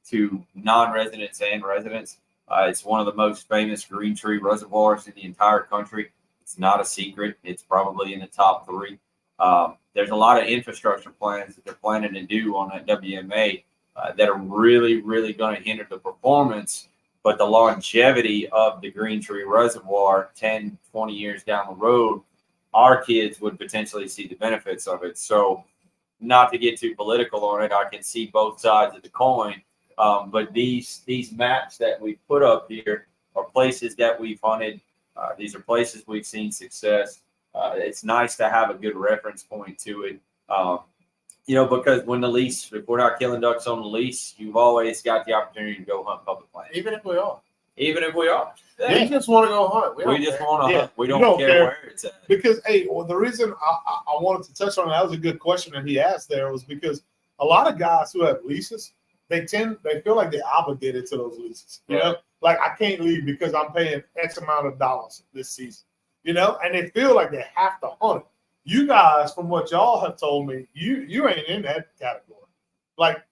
to non-residents and residents. It's one of the most famous green tree reservoirs in the entire country. It's not a secret. It's probably in the top 3. There's a lot of infrastructure plans that they're planning to do on that WMA that are really, really going to hinder the performance. But the longevity of the Green Tree Reservoir 10, 20 years down the road, our kids would potentially see the benefits of it. So not to get too political on it, I can see both sides of the coin. But these maps that we put up here are places that we've hunted. These are places we've seen success. It's nice to have a good reference point to it. Because when if we're not killing ducks on the lease, you've always got the opportunity to go hunt public land. Even if we are. Yeah. We just want to go hunt. We just want to hunt. We don't don't care care. where it's at. Because, the reason I wanted to touch on that was a good question that he asked there was because a lot of guys who have leases, they feel like they're obligated to those leases. You know, like I can't leave because I'm paying X amount of dollars this season. And they feel like they have to hunt it. You guys, from what y'all have told me, you ain't in that category. Like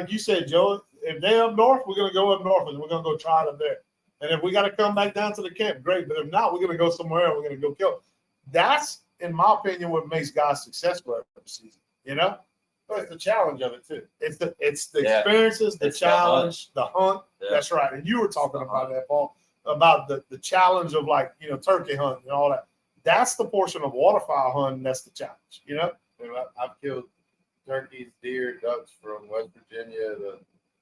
you said, Joe, if they're up north, we're gonna go up north and we're gonna go try them there. And if we got to come back down to the camp, great. But if not, we're gonna go somewhere and we're gonna go kill them. That's, in my opinion, what makes guys successful every season. But it's the challenge of it too. It's the experiences, the challenge, the hunt. Yeah. That's right. And you were talking about that, Paul, about the challenge of turkey hunting and all that. That's the portion of waterfowl hunting. That's the challenge. And I've killed turkeys, deer, ducks from West Virginia to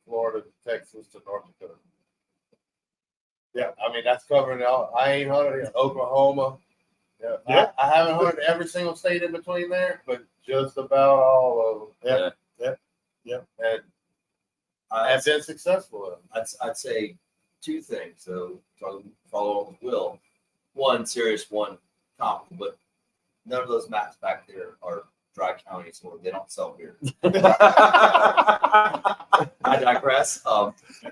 Florida to Texas to North Dakota. Yeah, I mean that's covering all. I ain't hunted in Oklahoma. Yeah. I haven't hunted every single state in between there, but just about all of them. Yeah. And I've been successful. I'd say two things. So follow up with Will. One serious, one comical, but none of those maps back there are dry counties where they don't sell beer. I digress.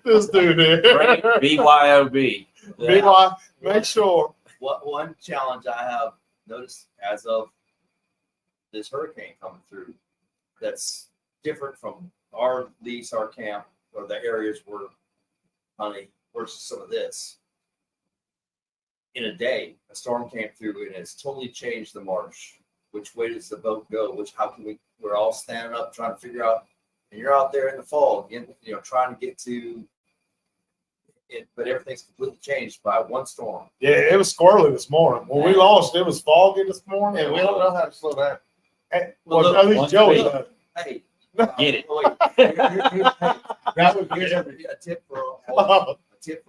This dude here. BYOB. BY, make sure. What one challenge I have noticed as of this hurricane coming through that's different from our lease, our camp, or the areas we're hunting versus some of this. In a day, a storm came through and it's totally changed the marsh. Which way does the boat go? We're all standing up trying to figure out, and you're out there in the fall, trying to get to it, but everything's completely changed by one storm. Yeah, it was squirrely this morning. When we lost, it was foggy this morning. And we don't know how to slow down. Well, at least Joe does. Hey, Get it. That would be here's everything. a tip for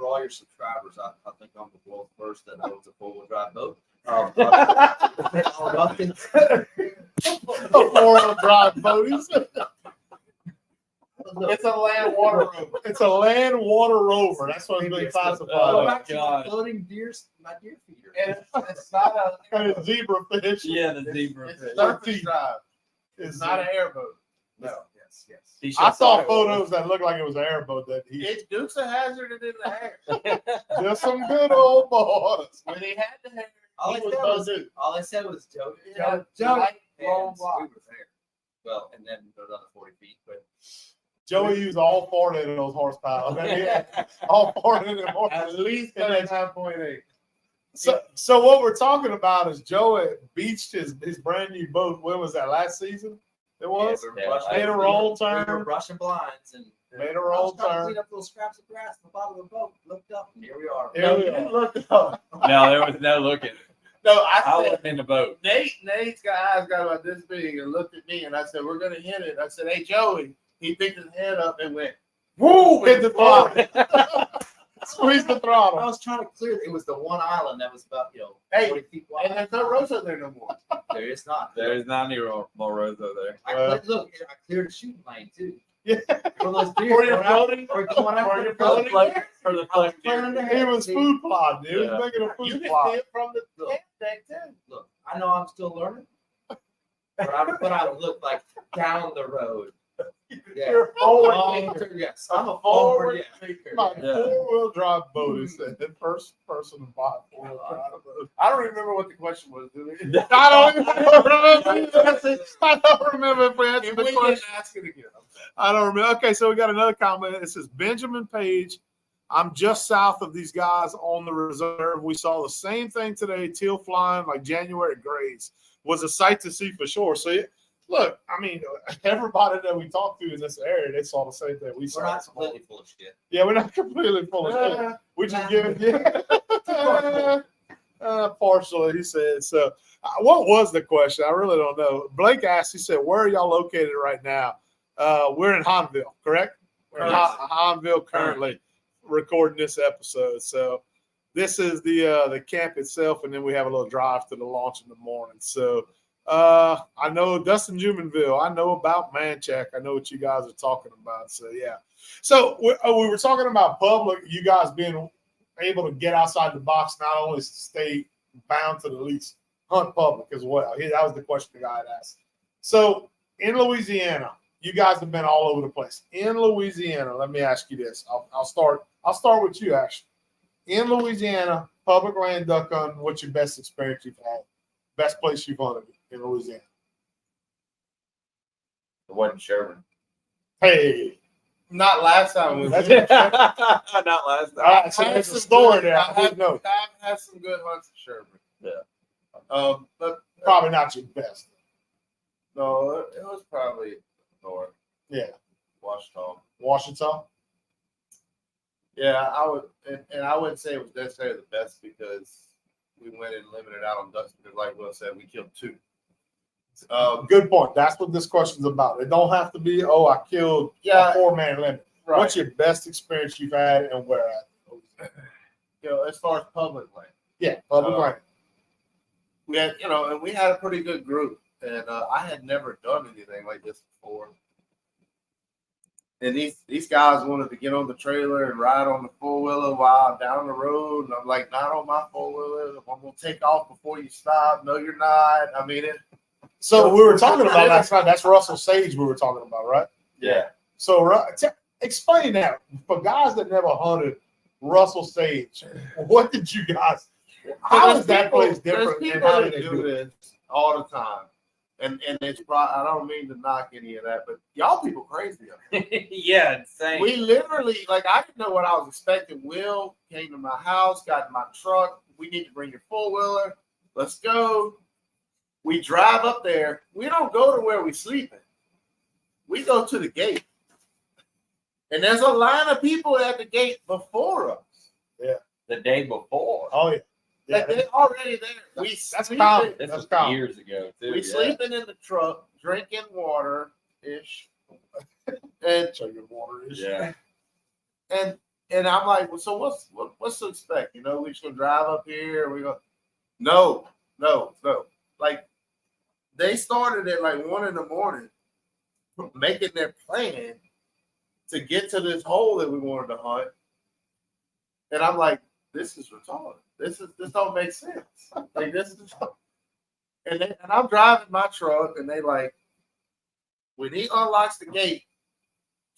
all your subscribers. I think I'm the world's first that owns a four-wheel drive boat. Four-wheel drive boat. It's a land water rover. It's a land water rover. That's what it's been classified. Oh, as. my God. Floating my deer feeder. And it's not a And a zebra fish. Yeah, the zebra it's fish. surface drive. It's It's not an airboat. No, yes. I saw photos that looked like it was an airboat that he It's Dukes of Hazzard and in the hair. just some good old boys. When he had the hair, All he I was said Bo was, Duke. all I said was Joe. Joe, and long we block. were there. Well, and then another 40 feet, but Joey used all 40 of those horsepower. All 40 of them At horsepower. least 39.8. So what we're talking about is Joey beached his brand new boat. When was that? Last season? It was? Made a roll turn. We were brushing blinds and Made a roll I was trying to turn. clean up little scraps of grass at the bottom of the boat. Looked up, and here we are. Here we You are. didn't look up. No, there was no looking. No, I I said, wasn't in the boat. Nate's eyes got about this big and looked at me and I said, we're going to hit it. I said, hey, Joey. He picked his head up and went, Woo! Hit the throttle. Squeeze the I throttle. was trying to clear. It was the one island that was about hey, 40 feet wide. and there's no Rosa there no more. There is not. There's not any more Rosa there. I cleared a shooting lane too. Yeah. For those deer. For your floating? Or going out For for your the floating? floating. For the I was floating planning deer. ahead. He was See, food plotting. He was Yeah. making a You food can see plot. it from the Look. camp deck too. Look, I know I'm still learning, but I look like down the road. Yeah. You're a forward Long thinker. term, yes. I'm a forward yeah. thinker. My Yeah. four-wheel drive boat is the first person to buy a four-wheel drive boat. I don't remember what the question was, do we? I don't remember. I don't remember if we answered If the we question. didn't ask it again. I don't remember. Okay, so we got another comment. It says Benjamin Page. I'm just south of these guys on the reserve. We saw the same thing today. Teal flying like January grays was a sight to see for sure. So look, I mean, everybody that we talked to in this area, they saw the same thing. We We're saw not this completely full of shit. Yeah, we're not completely full of shit. We just give it, partially, he said. So, what was the question? I really don't know. Blake asked, he said, where are y'all located right now? We're in Hahnville, correct? We're in Hahnville currently recording this episode. So, this is the camp itself, and then we have a little drive to the launch in the morning. So, I know Dustin Jumanville. I know about Manchac. I know what you guys are talking about. So, yeah. So, we were talking about public, you guys being able to get outside the box, not only stay bound to the lease, hunt public as well. That was the question the guy had asked. So, in Louisiana, you guys have been all over the place. In Louisiana, let me ask you this. I'll start with you, Ashley. In Louisiana, public land duck hunting, what's your best experience you've had? Best place you've hunted in Louisiana? It wasn't Sherman. Hey. Not last time. We Not last time. All right, so there's a story there. I I've know. had some good hunts at Sherman. Yeah. But Probably not your best. no, it was probably north, Yeah. Washita. Washington? Yeah, I would, and I wouldn't say it was necessarily the best because we went and limited out on ducks because, like Will said, we killed 2. Good point. That's what this question's about. It don't have to be, I killed a 4-man limit. Right. What's your best experience you've had and where at? As far as public land, Yeah, public land. we had, and we had a pretty good group, and I had never done anything like this before. And these guys wanted to get on the trailer and ride on the 4-wheeler while I'm down the road, and I'm like, not on my 4-wheeler. I'm gonna take off before you stop. No, you're not. I mean it. So we were talking about last night. That's Russell Sage we were talking about, right? Yeah. So explain that for guys that never hunted Russell Sage. What did you guys? How is that place different? There's And people how that did they do do it? this all the time, and it's probably, I don't mean to knock any of that, but y'all people crazy. Yeah, insane. We literally, like, I didn't know what I was expecting. Will came to my house, got in my truck. We need to bring your 4-wheeler. Let's go. We drive up there. We don't go to where we sleeping. We go to the gate. And there's a line of people at the gate before us. Yeah. The day before. Oh, yeah. Yeah, Like, they're already there. that's common. This That's was common. years ago, too. We sleeping in the truck, drinking water-ish. And Drinking water is. Yeah. And I'm like, well, so what's to expect? We just gonna drive up here. We go, no. Like, they started at like 1 a.m, making their plan to get to this hole that we wanted to hunt. And I'm like, this is retarded. This don't make sense. Like, this is, and I'm driving my truck, and they like, when he unlocks the gate,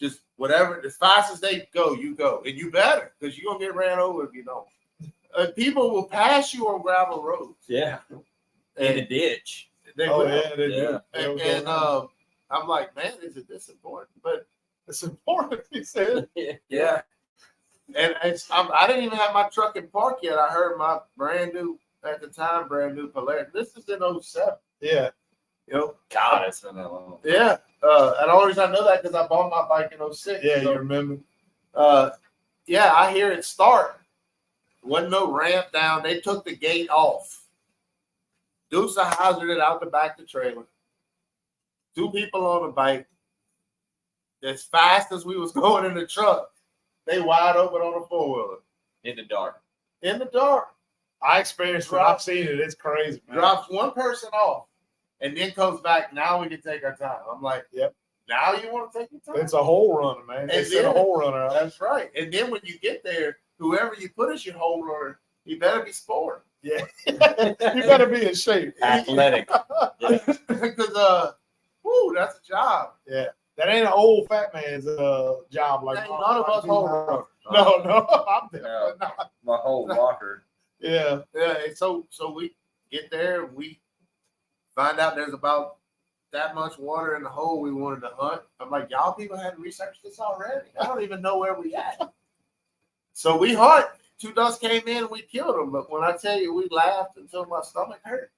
just whatever, as fast as they go, you go. And you better, because you're going to get ran over if you don't. People will pass you on gravel roads. Yeah. In And the ditch. they Oh, will. yeah, they Yeah. do. And I'm like, man, is it this important? But It's important, he said. Yeah. and I didn't even have my truck in park yet. I heard my brand new Polaris. This is in 07. Yeah. God, it's been that long. Yeah. And the only reason I know that because I bought my bike in 06. Yeah, So, you remember? yeah, I hear it start. Wasn't no ramp down. They took the gate off. Deuce hazarded out the back of the trailer. 2 people on the bike. As fast as we was going in the truck, they wide open on a 4-wheeler. In the dark. In the dark. I experienced it. I've seen it. It's crazy, man. Drops one person off and then comes back. Now we can take our time. I'm like, Yep. Now you want to take your time? It's a hole runner, man. They And set a then- hole runner out. That's right. And then when you get there, whoever you put as your hole runner, you better be sporting. Yeah. You better be in shape. Athletic. Because that's a job. Yeah. That ain't an old fat man's job like Ain't none of us hole runners. No, I'm definitely Yeah. not. My whole locker. Yeah. Yeah, and so we get there, we find out there's about that much water in the hole we wanted to hunt. I'm like, y'all people had researched this already. I don't even know where we at. So we hunt. 2 ducks came in and we killed them. But when I tell you, we laughed until my stomach hurt.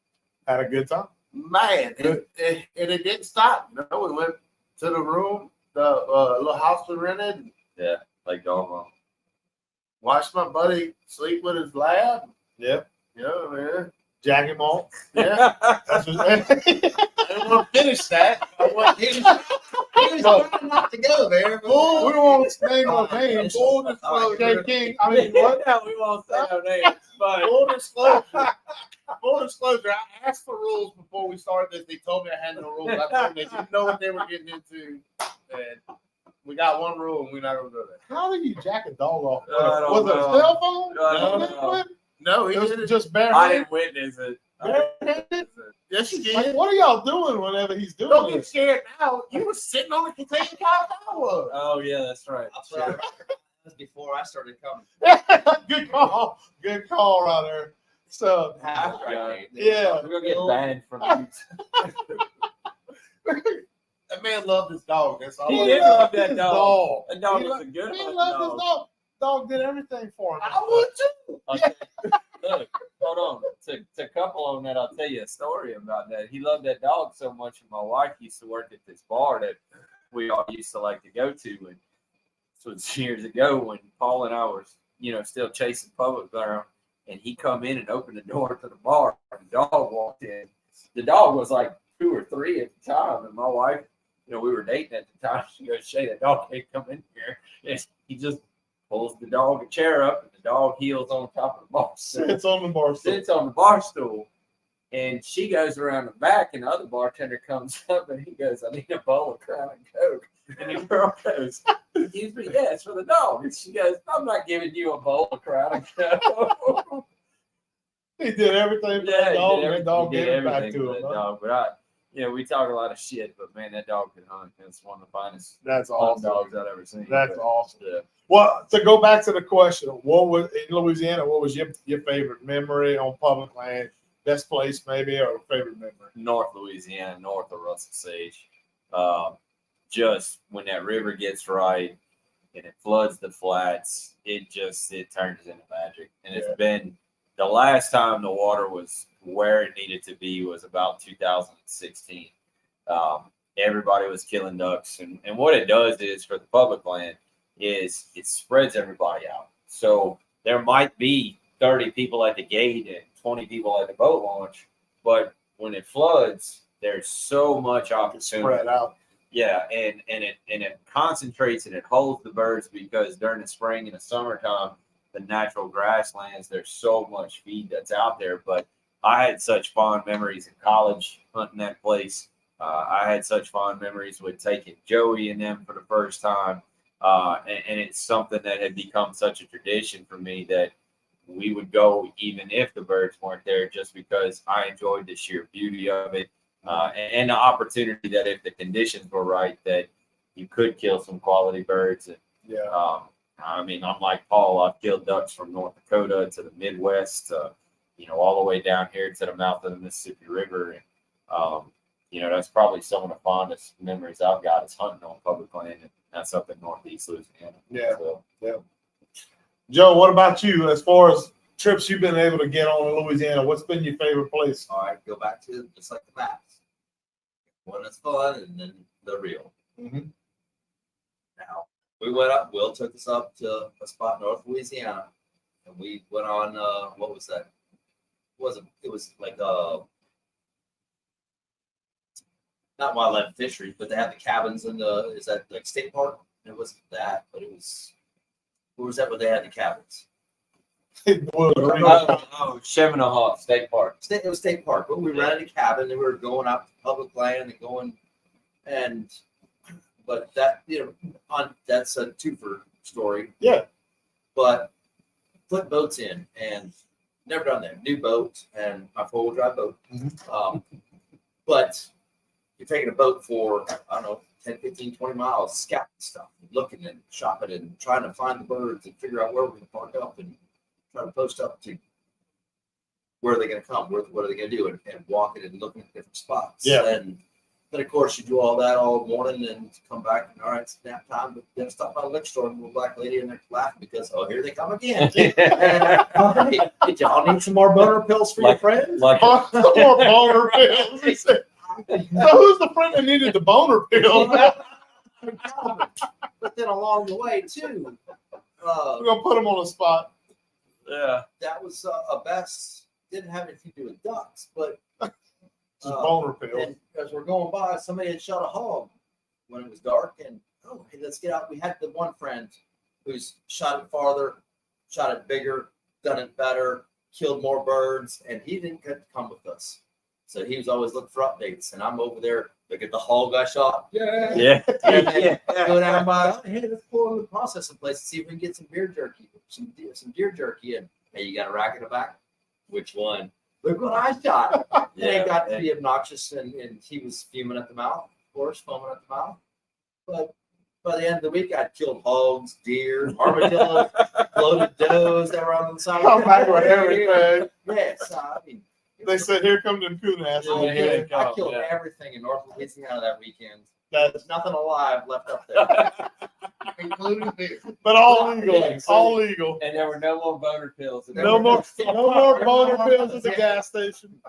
Had a good time. Man, and it didn't stop. You know, we went to the room, the little house we rented, Yeah, like dog. watched my buddy sleep with his lab. Yep. Yeah, man. Jack him off. Yeah. That's what, I didn't want to finish that. I want He was trying not to go there. But we don't want to name no names. full Jay disclosure. King. I mean, what? Yeah, we won't say no names, but Full disclosure. Full disclosure. I asked for rules before we started this. They told me I had no rules. I told them they didn't know what they were getting into. And we got one rule, and we're not going to go there. How did you jack a dog off? I don't Was it a know. cell phone? I don't know. No, he It was didn't. just I barehanded. didn't witness it. Barehanded? Yes, you Like, did. what are y'all doing whenever he's doing Don't get this? scared now. You were sitting on the container couch. I was. Oh yeah, that's right. I'll tell you, that was before I started coming. Good call. Good call right there. So, After Yeah. I came. yeah. We're gonna get banned from. That man loved his dog. That's all. He I did know. love that His dog. That dog He was lo- a good He hunting loved his dog. dog. Dog did everything for him. I would too. Okay. Look, hold on. To couple on that, I'll tell you a story about that. He loved that dog so much, and my wife used to work at this bar that we all used to like to go to. And this was years ago when Paul and I were, still chasing public ground. And he come in and opened the door to the bar. And the dog walked in. The dog was like 2 or 3 at the time, and my wife, we were dating at the time. She goes, "Shay, that dog can't come in here." And he just pulls the dog a chair up, and the dog heels on top of the bar stool. Sits on the bar stool. Sits on the bar stool. And she goes around the back, and the other bartender comes up, and he goes, "I need a bowl of Crown and Coke." And the girl goes, "Excuse me, yeah, it's for the dog." And she goes, "I'm not giving you a bowl of Crown and Coke." He did everything for that dog, and that dog gave it back to him. That Huh? dog. But we talk a lot of shit, but man, that dog can hunt. It's one of the finest That's hunting awesome. dogs I've ever seen. That's But, awesome. yeah. Well, to go back to the question, what was in Louisiana? What was your favorite memory on public land? Best place, maybe, or favorite memory? North Louisiana, north of Russell Sage. Just when that river gets right and it floods the flats, it turns into magic. And it's been the last time the water was where it needed to be was about 2016. Everybody was killing ducks, and what it does is for the public land is it spreads everybody out. So there might be 30 people at the gate and 20 people at the boat launch, but when it floods, there's so much opportunity. Spread out. Yeah, and it concentrates and it holds the birds because during the spring and the summertime, the natural grasslands, there's so much feed that's out there. But I had such fond memories in college hunting that place. I had such fond memories with taking Joey and them for the first time. And it's something that had become such a tradition for me that we would go even if the birds weren't there, just because I enjoyed the sheer beauty of it. And the opportunity that if the conditions were right, that you could kill some quality birds. And, Yeah. I'm like Paul. I've killed ducks from North Dakota to the Midwest, all the way down here to the mouth of the Mississippi River. And, that's probably some of the fondest memories I've got is hunting on public land. And that's up in Northeast Louisiana. Yeah. So, Joe, what about you? As far as trips you've been able to get on in Louisiana, what's been your favorite place? All right, go back to just like the maps. One that's fun, and then the real. Mhm. Now we went up. Will took us up to a spot in North Louisiana, and we went on. What was that? It was like not wildlife fisheries, but they had the cabins in the. Is that like state park? It wasn't that, but it was. Where was that? Where they had the cabins? Cheminahawk State Park. It was state park, but we rented a cabin and we were going out to public land and going, but that that's a twofer story. Yeah. But put boats in and never done that. New boat and my 4-wheel drive boat. But you're taking a boat for, I don't know, 10, 15, 20 miles, scouting stuff, looking and shopping and trying to find the birds and figure out where we're going to park up and try to post up to where are they going to come, what are they going to do, and walking and looking at different spots. Yeah. And Then of course you do all that all morning and come back and all right, it's nap time. But then stop by the liquor store and the black lady in there laughing because here they come again. Hey, did y'all need some more boner pills for your friends? Like Some more boner pills. He said, so who's the friend that needed the boner pill? But then along the way too, We're gonna put him on the spot. yeah. that was a best. Didn't have anything to do with ducks, but Just boner pills. and as we're going by, somebody had shot a hog when it was dark, and hey, let's get out. We had the one friend who's shot it farther, shot it bigger, done it better, killed more birds, and he didn't get to come with us. So he was always looking for updates, and I'm over there. Look at the hog I shot. Yeah. Yeah. And then go down by, hey, let's pull in the processing place and see if we can get some beer jerky, some deer jerky. And hey, you got a rack in the back? Which one? Look what I shot. And it got to be obnoxious, and he was fuming at the mouth, of course, foaming at the mouth. But by the end of the week, I'd killed hogs, deer, armadillos, bloated does that were on the side. Come back with everything. Yes, I mean. They said, "Here come them coon asses." I killed everything in North Louisiana that weekend. That's There's nothing alive left up there. Including beer. but all legal. Yeah, so- All legal. And there were no more boner pills. No more boner pills at the gas station.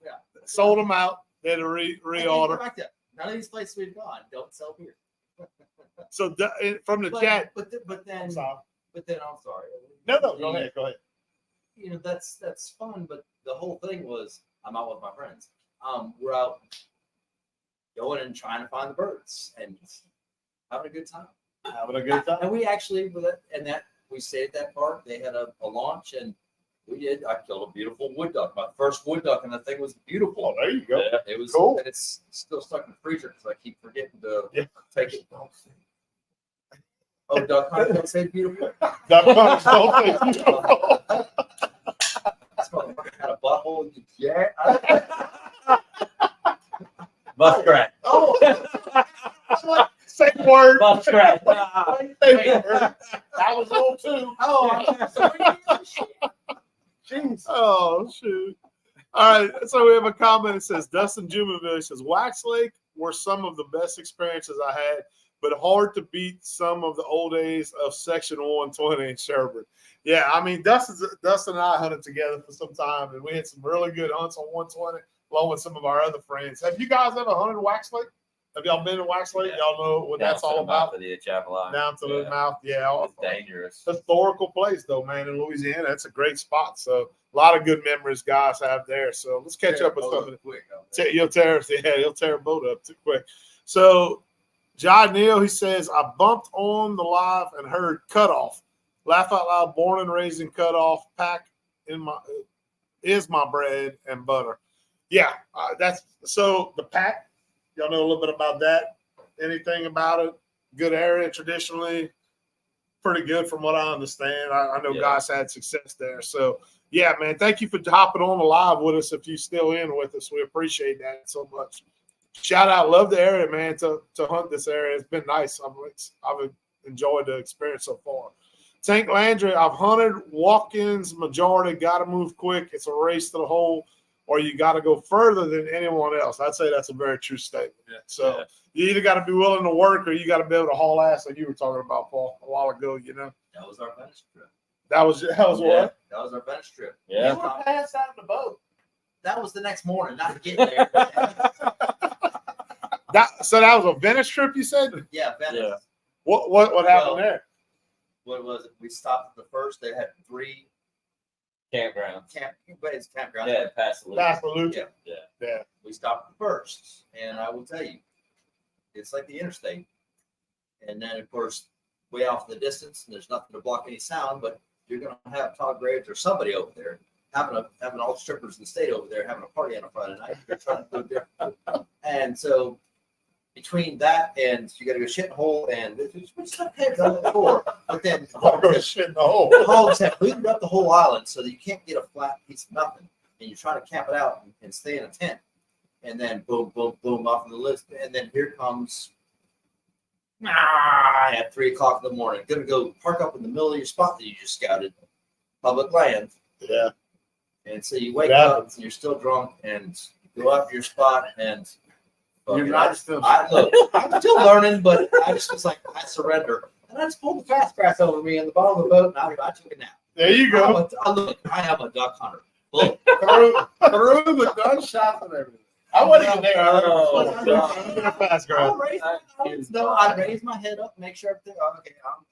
Yeah. Sold them out. They had to Hey, reorder. back there. None of these places we've gone don't sell beer. So from the But, chat. but then I'm sorry. No, go ahead. Go ahead. You know, that's fun, but the whole thing was I'm out with my friends. We're out going and trying to find the birds and having a good time. Having a good time. And we actually we stayed at that park. They had a launch, and I killed a beautiful wood duck. My first wood duck, and the thing was beautiful. Oh, there you go. Yeah. It was Cool. and it's still stuck in the freezer because I keep forgetting to Yeah. take it. Oh, duck hunt, don't say beautiful. That part's so beautiful. This motherfucker had a butthole. Yeah. Muskrat. Oh, Same word. Muskrat. Same word. That was little too. Jeez. Oh, shoot. All right. So we have a comment that says, Dustin Jumonville, he says, Wax Lake were some of the best experiences I had, but hard to beat some of the old days of Section 120 in Sherburne. Yeah, I mean, Dustin and I hunted together for some time, and we had some really good hunts on 120, along with some of our other friends. Have you guys ever hunted Wax Lake? Have y'all been to Wax Lake? Yeah. Y'all know what that's all about? For the Chapel Down to the mouth. Yeah. It's dangerous. Historical place, though, man, in Louisiana. That's a great spot. So a lot of good memories guys have there. So let's catch up with something. You'll tear a boat up too quick. So John Neal, he says, I bumped on the live and heard Cutoff. Laugh out loud, born and raised in Cutoff. Pack is my bread and butter. Yeah, that's so the Pack. Y'all know a little bit about that. Anything about it? Good area traditionally. Pretty good from what I understand. I know guys had success there. So, yeah, man, thank you for hopping on the live with us. If you're still in with us, we appreciate that so much. Shout out. Love the area, man, to hunt this area. It's been nice. I've enjoyed the experience so far. Tank Landry, I've hunted walk-ins majority. Got to move quick. It's a race to the hole, or you got to go further than anyone else. I'd say that's a very true statement. So you either got to be willing to work or you got to be able to haul ass like you were talking about, Paul, a while ago, you know. That was our bench trip. That was what? That was our bench trip. Yeah. You were passed out in the boat. That was the next morning, not to get there. So that was a Venice trip, you said? Yeah, Venice. Yeah. What happened there? What was it? We stopped at the first. They had 3 Campgrounds. campgrounds. Yeah, past the That's Lucha. Yeah. We stopped at the first, and I will tell you, it's like the interstate. And then, of course, way off in the distance, and there's nothing to block any sound, but you're going to have Todd Graves or somebody over there having all the strippers in the state over there having a party on a Friday night. They're trying to do different. And so between that and you got to go shit in a hole, and which I've had done before, but then Shit in the hole. hogs have looted up the whole island so that you can't get a flat piece of nothing, and you're trying to camp it out and stay in a tent, and then boom, boom, boom off of the list, and then here comes at 3:00 in the morning, gonna go park up in the middle of your spot that you just scouted, public land. Yeah. And so you wake up and you're still drunk and you go up to your spot and You're not still. Look, I'm still learning, but I just was like, I surrender. And I just pulled the fast grass over me in the bottom of the boat, and I took a nap. There you go. I am a duck hunter. Look, through the gunshots and everything. I wasn't even there. Fast grass. I'd raise my head up, make sure everything. Oh, okay, I'm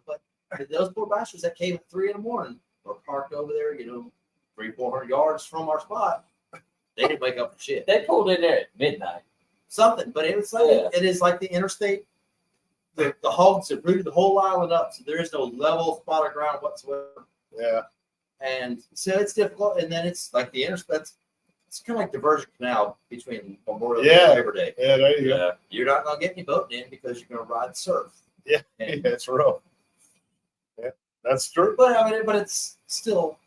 but those poor bastards that came at 3 a.m. were parked over there, 300-400 yards from our spot. They didn't wake up for shit. They pulled in there at midnight. Something, but it was like it is like the interstate. The hogs have rooted the whole island up, so there is no level spot of ground whatsoever. Yeah. And so it's difficult. And then it's like the interstate. It's kind of like diversion canal between Memorial Day and Labor Day. Yeah, there you go. You're not going to get any boating in because you're going to ride surf. Yeah, it's rough. Yeah, that's true. But I mean, it's still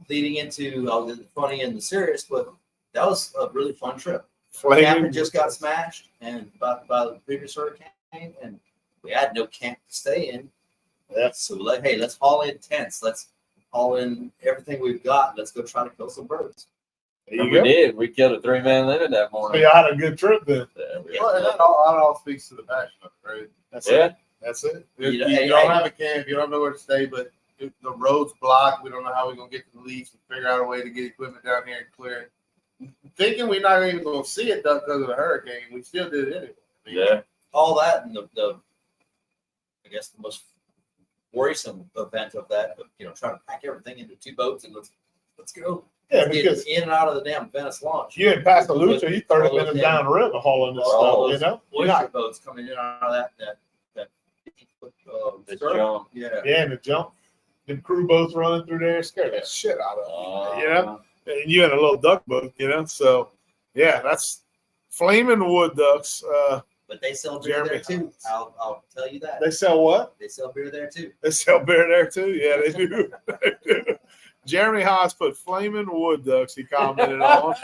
leading into the funny and the serious. But that was a really fun trip. Cabin just got smashed and by the previous hurricane, and we had no camp to stay in. Yeah. So let's haul in tents. Let's haul in everything we've got. Let's go try to kill some birds. There you We go. did. We killed a 3-man limit that So morning. you had a good trip then. Well, and that all speaks to the passion of it, right? That's Yeah. it. That's it. You don't have a camp, you don't know where to stay, but if the road's blocked. We don't know how we're gonna get to the leaves and figure out a way to get equipment down here and clear it. Thinking we're not even gonna see it done because of the hurricane, we still did it anyway. Yeah. All that and the I guess the most worrisome event of that, trying to pack everything into 2 boats and let's go. Yeah, Get because in and out of the damn Venice launch. you in Pascagoula, you 30 All minutes those down the river hauling this all stuff, those You're oyster not- boats coming in and out of that 50-foot The surf. jump. Yeah. Yeah, and the jump. The crew boats running through there scared the shit out of them. Uh, And you in a little duck boat, So, yeah, that's flaming wood ducks. But they sell beer there too. I'll tell you that. They sell what? They sell beer there too. They sell beer there too. Yeah, they do. They do. Jeremy Haas put flaming wood ducks. He commented on.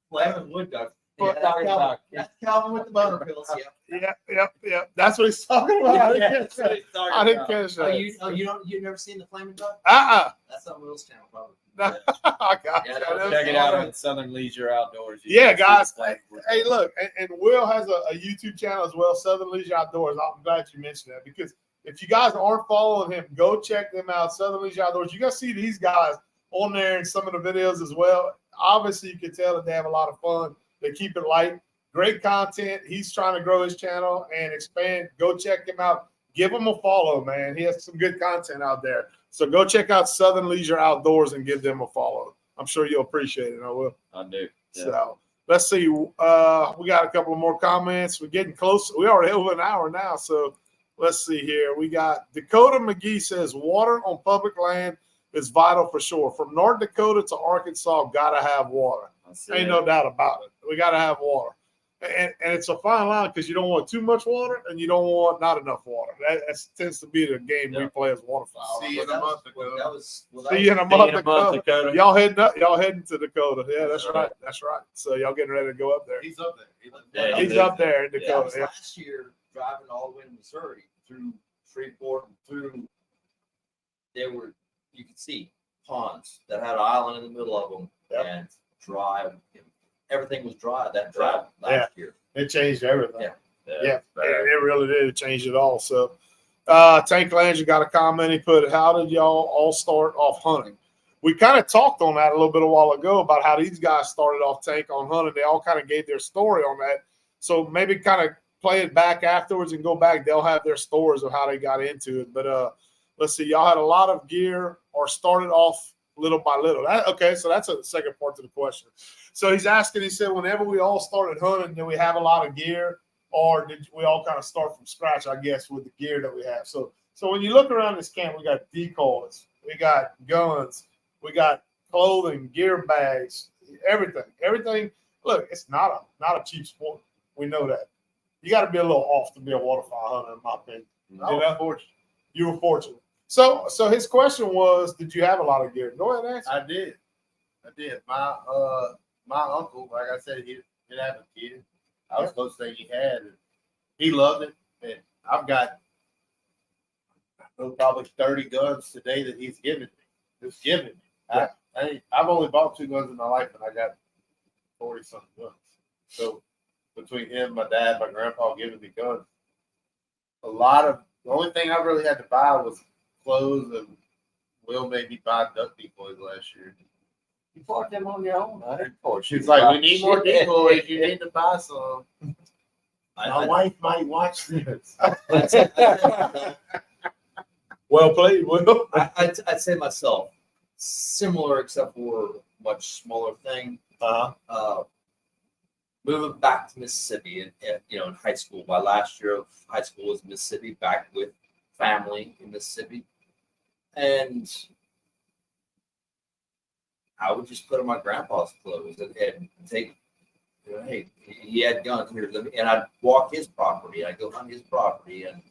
Flaming wood duck. What Yeah, talking about? that's Calvin with the boner pills. Yeah. Yeah. That's what he's talking about. I didn't catch that. I didn't catch Oh, that. you've never seen the flaming duck? That's on Will's channel, probably. I got Yeah, it. Check it out on Southern Leisure Outdoors. You Yeah, can see guys. the flag. Hey, look, and Will has a YouTube channel as well, Southern Leisure Outdoors. I'm glad you mentioned that because if you guys aren't following him, go check them out, Southern Leisure Outdoors. You guys see these guys on there in some of the videos as well. Obviously, you can tell that they have a lot of fun. They keep it light. Great content. He's trying to grow his channel and expand. Go check him out. Give him a follow, man. He has some good content out there. So go check out Southern Leisure Outdoors and give them a follow. I'm sure you'll appreciate it. I will. I do. Yeah. So let's see. We got a couple of more comments. We're getting close. We already over an hour now. So let's see here. We got Dakota McGee says water on public land is vital for sure. From North Dakota to Arkansas, gotta have water. Ain't no doubt about it. We gotta have water. And it's a fine line because you don't want too much water and you don't want not enough water. That tends to be the game we play as waterfowl. See you in a month ago. See you in a See you month, in a month, Dakota. Dakota. Y'all heading up. Y'all heading to Dakota. Yeah, that's right. That's right. So y'all getting ready to go up there. He's up there. Yeah, He's up there in That Dakota. was Yeah. last year driving all the way to Missouri through Shreveport and through. You could see ponds that had an island in the middle of them and dry. Everything was dry that dry last year. It changed everything. Yeah, it really did. It changed it all. So, Tank Langer got a comment. He put, "How did y'all all start off hunting?" We kind of talked on that a little bit a while ago about how these guys started off Tank on hunting. They all kind of gave their story on that. So maybe kind of play it back afterwards and go back. They'll have their stories of how they got into it. But let's see. Y'all had a lot of gear or started off little by little. Okay, so that's a second part to the question. So he's asking, he said, whenever we all started hunting, did we have a lot of gear? Or did we all kind of start from scratch, I guess, with the gear that we have? So when you look around this camp, we got decoys, we got guns, we got clothing, gear bags, everything. Look, it's not a cheap sport. We know that. You got to be a little off to be a waterfowl hunter, in my opinion. You were fortunate. So his question was, did you have a lot of gear? Go ahead and answer. I did. My uncle, like I said, he didn't have a kid. I was supposed to say he had it. He loved it. And I've got probably 30 guns today that he's given me. I've only bought 2 guns in my life, and I got 40-something guns. So between him, my dad, my grandpa giving me guns, the only thing I really had to buy was clothes, and Will made me buy duck decoys last year. You bought them on your own. I didn't force you. She's like, we need more decoys. You need to buy some. My I, wife might watch this. Well played, Will. I'd say myself, similar except for a much smaller thing. Moving back to Mississippi, in high school. My last year of high school was Mississippi, back with family in Mississippi, and I would just put on my grandpa's clothes and take. Hey, he had guns here, and I'd walk his property. I'd go hunt his property, and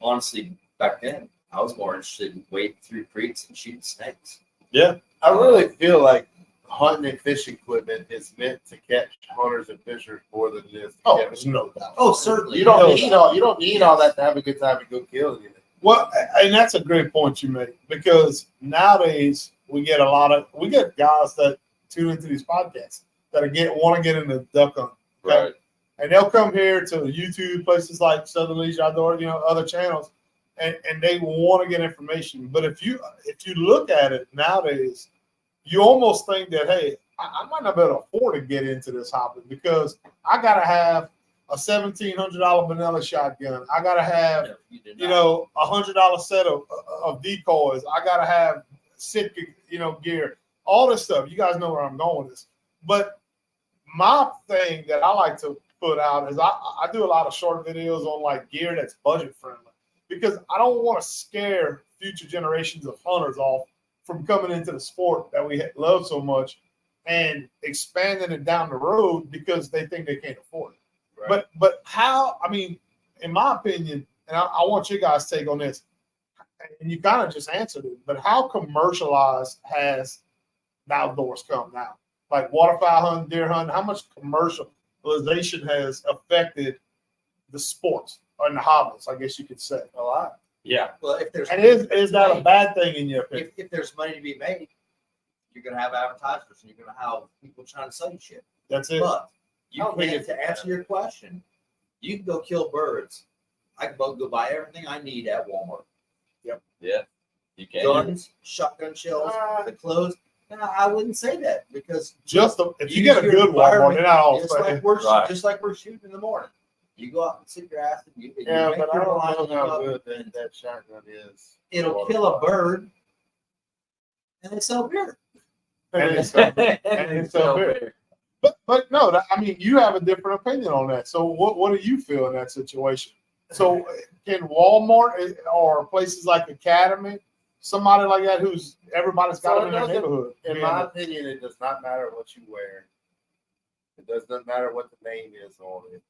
honestly, back then I was more interested in wading through creeks and shooting snakes. Yeah, I really feel like hunting and fishing equipment is meant to catch hunters and fishers more than it is. Oh, there's no doubt. Oh, certainly. You don't need all that to have a good time and go kill anything. Well, and that's a great point you make, because nowadays we get guys that tune into these podcasts that want to get into duck hunting. Okay? Right. And they'll come here to YouTube, places like South Louisiana Outdoor, other channels, and they want to get information. But if you look at it nowadays, you almost think that, hey, I might not be able to afford to get into this hobby, because I got to have a $1,700 vanilla shotgun. I got to have, $100 set of decoys. I got to have Sitka, gear, all this stuff. You guys know where I'm going with this. But my thing that I like to put out is I do a lot of short videos on like gear that's budget friendly, because I don't want to scare future generations of hunters off from coming into the sport that we love so much and expanding it down the road because they think they can't afford it. Right. But how, in my opinion, and I want you guys' take on this, and you kind of just answered it, but how commercialized has the outdoors come now? Like waterfowl hunting, deer hunting, how much commercialization has affected the sports or the hobbies, I guess you could say? A lot. Yeah. Well, if there's is that a bad thing in your opinion? if there's money to be made, you're gonna have advertisers and you're gonna have people trying to sell you shit. That's it. But to answer your question, you can go kill birds. I can go buy everything I need at Walmart. Yep. Yeah. You can. Guns, shotgun shells, the clothes. No, I wouldn't say that, because If you get a good Walmart, they're not all just like we're shooting in the morning. You go out and sit your ass and you But make I your don't line know how up, good and that shotgun is. it'll kill a bird, and they sell beer. And it's so big. But no, you have a different opinion on that. So what do you feel in that situation? So can Walmart or places like Academy, somebody like that who's everybody's got them in their neighborhood? In my opinion, it does not matter what you wear. It doesn't matter what the name is on it.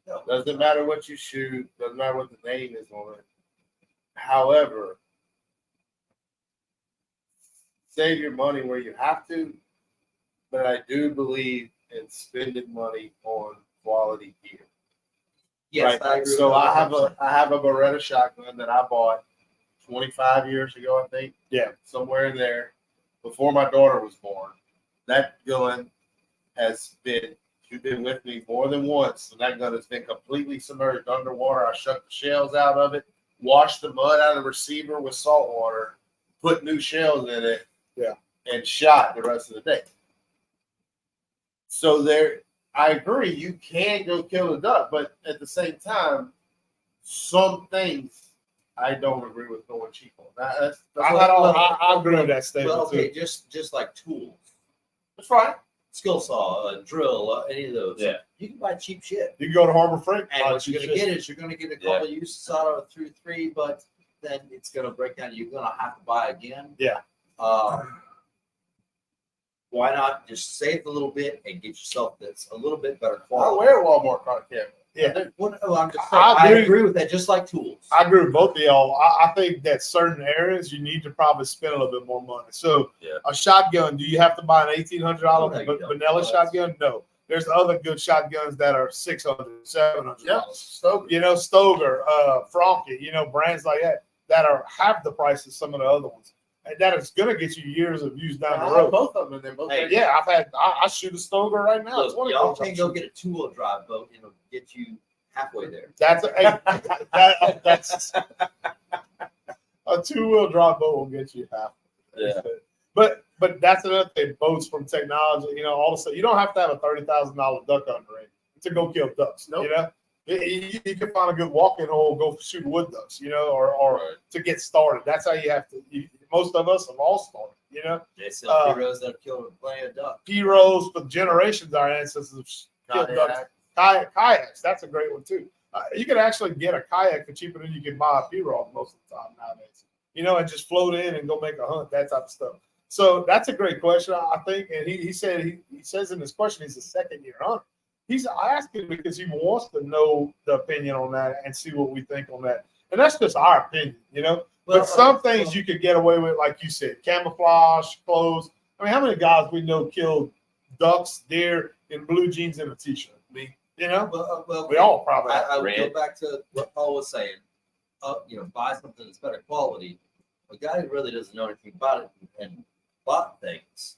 It doesn't matter what you shoot. Doesn't matter what the name is on it. However, save your money where you have to. But I do believe in spending money on quality gear. Yes, right? I agree. So with I that. have a Beretta shotgun that I bought 25 years ago, I think. Yeah. Somewhere in there, before my daughter was born. That gun has been with me more than once, and that gun has been completely submerged underwater. I shucked the shells out of it, washed the mud out of the receiver with salt water, put new shells in it, and shot the rest of the day. So I agree, you can go kill a duck, but at the same time, some things I don't agree with going cheap on. I agree with that statement. Well, okay, too. just like tools, That's right. skill saw, drill, any of those. Yeah. You can buy cheap shit. You can go to Harbor Freight. And what you're gonna get is you're gonna get a couple uses out of it through 3, but then it's gonna break down. You're gonna have to buy again. Yeah. Why not just save a little bit and get yourself that's a little bit better I quality? wear Walmart car camera. Yeah. I'm just saying, I I agree. agree with that. Just like tools. I agree with both of y'all. I think that certain areas you need to probably spend a little bit more money. So a shotgun, do you have to buy an $1,800 No, you don't. vanilla shotgun? No. There's other good shotguns that are $600, $700. Yep. So Stoger, Franke, brands like that are half the price of some of the other ones. and that is going to get you years of use down I the have road. both of them, and they're both. Hey, Yeah, I shoot a Stoker right now. Look, 20 y'all pounds. can go get a 2-wheel drive boat and it'll get you halfway there. That's that's a 2-wheel drive boat will get you half. Yeah. But that's another thing. Boats from technology, all of a sudden you don't have to have a $30,000 duck hunting rig to go kill ducks. Nope. You can find a good walking hole, go shoot wood ducks. Or Right. to get started. That's how you have to. Most of us have all started. They sell heroes that have killed plenty of ducks. Heroes for generations. Our ancestors have killed ducks. Kayaks. That's a great one too. You can actually get a kayak for cheaper than you can buy a pirogue most of the time nowadays. And just float in and go make a hunt, that type of stuff. So that's a great question, I think. And he said he says in his question he's a second-year hunter. He's asking because he wants to know the opinion on that and see what we think on that. And that's just our opinion, But some things you could get away with, like you said, camouflage, clothes. I mean, how many guys we know killed ducks, deer in blue jeans and a t-shirt? Me, Well, we all probably. I would go Red. back to what Paul was saying. Buy something that's better quality. A guy who really doesn't know anything about it and bought things.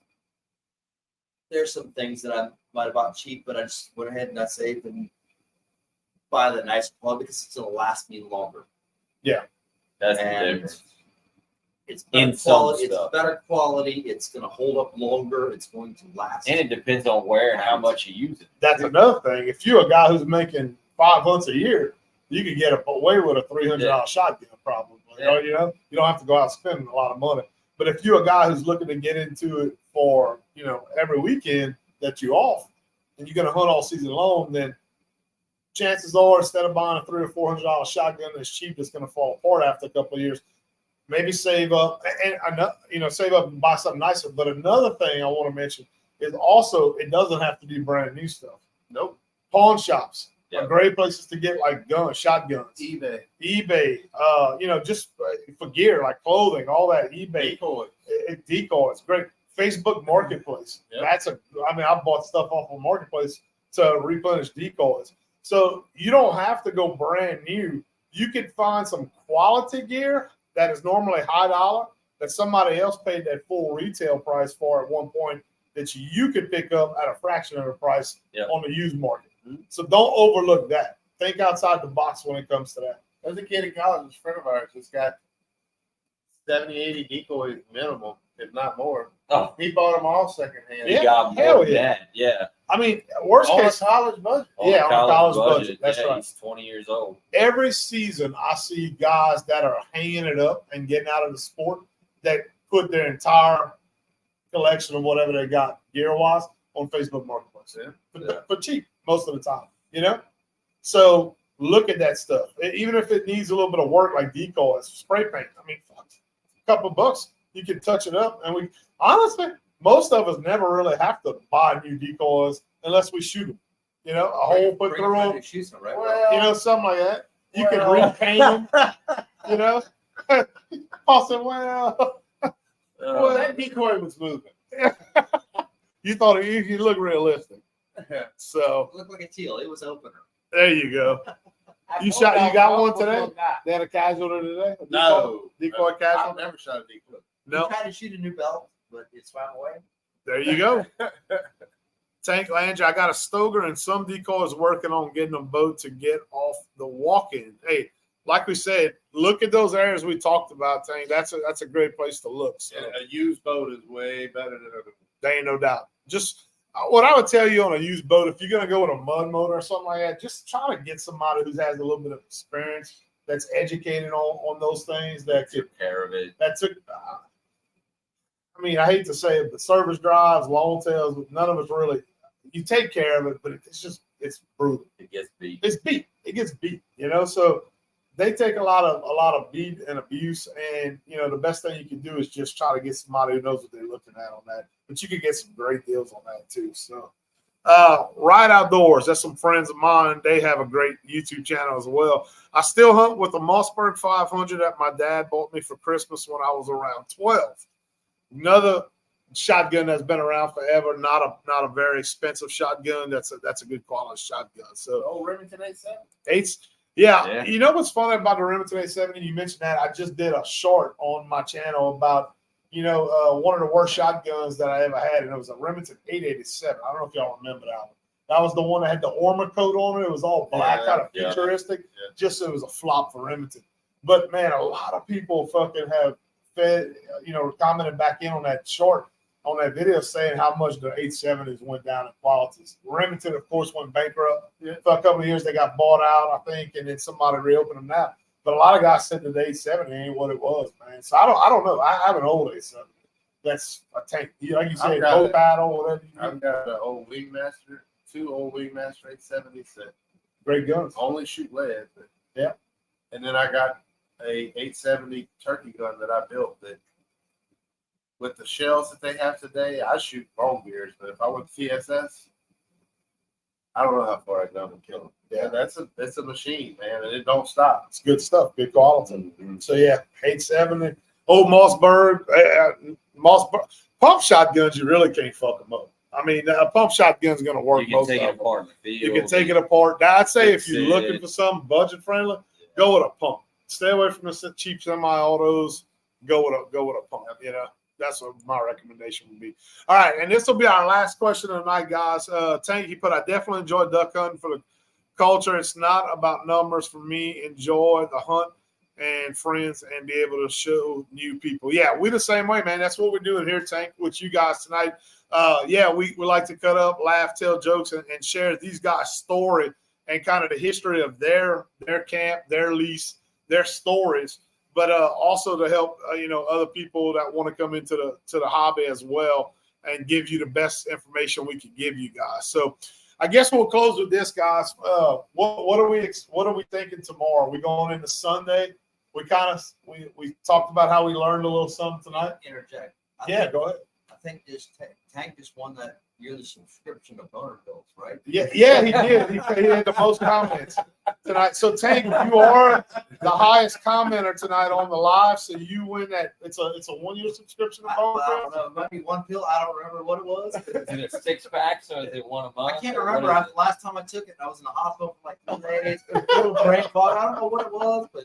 There's some things that I might have bought cheap, but I just went ahead and I saved and buy the nice quality because it's going to last me longer. That's the And difference. It's better In some quality. stuff. It's better quality. It's going to hold up longer. It's going to last. And it depends on where and how much you use it. That's another thing. If you're a guy who's making 5 hunts a year, you could get away with a $300 shotgun probably. Yeah. You don't have to go out spending a lot of money. But if you're a guy who's looking to get into it for every weekend that you're off and you're going to hunt all season long, then chances are instead of buying a $300 or $400 shotgun that's cheap, it's going to fall apart after a couple of years. Maybe save up and save up and buy something nicer. But another thing I want to mention is also it doesn't have to be brand new stuff. Nope. Pawn shops Yeah. are great places to get like guns, shotguns, eBay. Just for gear like clothing, all that. eBay, Decoys. decoys, great. Facebook Marketplace. Yeah. I bought stuff off of Marketplace to replenish decoys. So you don't have to go brand new. You could find some quality gear that is normally high dollar that somebody else paid that full retail price for at one point that you could pick up at a fraction of the price on the used market. Mm-hmm. So don't overlook that. Think outside the box when it comes to that. There's a kid in college, a friend of ours, that's got 70, 80 decoys minimum, if not more. Oh, He bought them all secondhand. Yeah, you got more hell than yeah. that. Yeah. I mean, worst On a case, college budget. On Yeah, a on a college budget. That's yeah, right. He's 20 years old. every season I see guys that are hanging it up and getting out of the sport that put their entire collection of whatever they got gear-wise on Facebook Marketplace. For cheap most of the time, So look at that stuff. Even if it needs a little bit of work like decoys, spray paint. I mean, fuck, a couple of bucks, you can touch it up. And honestly, most of us never really have to buy new decoys unless we shoot them. A hole put through them, Right? Well, something like that. You Well. can repaint them, I said, well, that decoy was moving. you thought you look realistic. So It looked like a teal. It was opener. there you go. You got one today? They had a casualty today? A No. Decoy I've casualty? never shot a decoy. No. He tried to shoot a new belt, but it's found away. There you go. Tank Landry, I got a Stoker and some decoys working on getting a boat to get off the walk-in. Hey, like we said, look at those areas we talked about, Tank. That's a great place to look. So. Yeah, a used boat is way better than a There ain't no doubt. Just what I would tell you on a used boat, if you're going to go with a mud motor or something like that, just try to get somebody who has a little bit of experience that's educated on those things that could Took care of it. that took. I mean, I hate to say it, but service drives, long tails, none of it's really. You take care of it, but it's brutal. It gets beat. It's beat. It gets beat. So they take a lot of beat and abuse, and the best thing you can do is just try to get somebody who knows what they're looking at on that. But you can get some great deals on that too. So, Ride Outdoors, that's some friends of mine. They have a great YouTube channel as well. I still hunt with a Mossberg 500 that my dad bought me for Christmas when I was around 12. Another shotgun that's been around forever. Not a very expensive shotgun. That's a good quality shotgun. So, old Remington 87. Yeah. Yeah. You know what's funny about the Remington 870? You mentioned that. I just did a short on my channel about one of the worst shotguns that I ever had, and it was a Remington 887. I don't know if y'all remember that one. That was the one that had the armor coat on it. It was all black, kind of futuristic. Yeah. Just it was a flop for Remington. But man, a lot of people fucking have commented back in on that short, on that video, saying how much the 870s went down in qualities. Remington, of course, went bankrupt. Yeah. For a couple of years. They got bought out, I think, and then somebody reopened them now. But a lot of guys said that the 870 ain't what it was, man. So I don't know. I have an old 870. That's a tank. Like you said, boat battle, whatever. I've got an old Wingmaster, 2 old Wingmaster 870s that great guns. Only shoot lead. But, yeah. And then I got a 870 turkey gun that I built that with the shells that they have today, I shoot bone beers. But if I went TSS, I don't know how far I go and kill them. Yeah, that's a machine, man, and it don't stop. It's good stuff, good quality. Mm-hmm. So yeah, 870. Old Mossberg, pump shotguns. You really can't fuck them up. I mean, a pump shotgun's going to work. You can take it apart in the field. You can take it apart. Now, I'd say if you're looking for something budget friendly, go with a pump. Stay away from the cheap semi-autos. Go with a pump. That's what my recommendation would be. All right, and this will be our last question of the night, guys. Tank, he put, I definitely enjoy duck hunting for the culture. It's not about numbers for me. Enjoy the hunt and friends and be able to show new people. Yeah, we the same way, man. That's what we're doing here, Tank, with you guys tonight. We like to cut up, laugh, tell jokes, and share these guys' story and kind of the history of their camp, their lease, their stories, but also to help other people that want to come into the hobby as well and give you the best information we can give you guys. So I guess we'll close with this, guys. What are we thinking tomorrow? Are we going into Sunday? We talked about how we learned a little something tonight. Interject. Go ahead. I think this Tank just won that yearly subscription of boner pills, right? Yeah, he did. He had the most comments tonight. So Tank, you are the highest commenter tonight on the live. So you win that. It's a 1-year subscription of boner pills. I don't know. It might be one pill. I don't remember what it was. Is it a 6-pack? So is it one a month? I can't remember. Last time I took it, I was in the hospital for like 2 days. A little brain fog. I don't know what it was, but.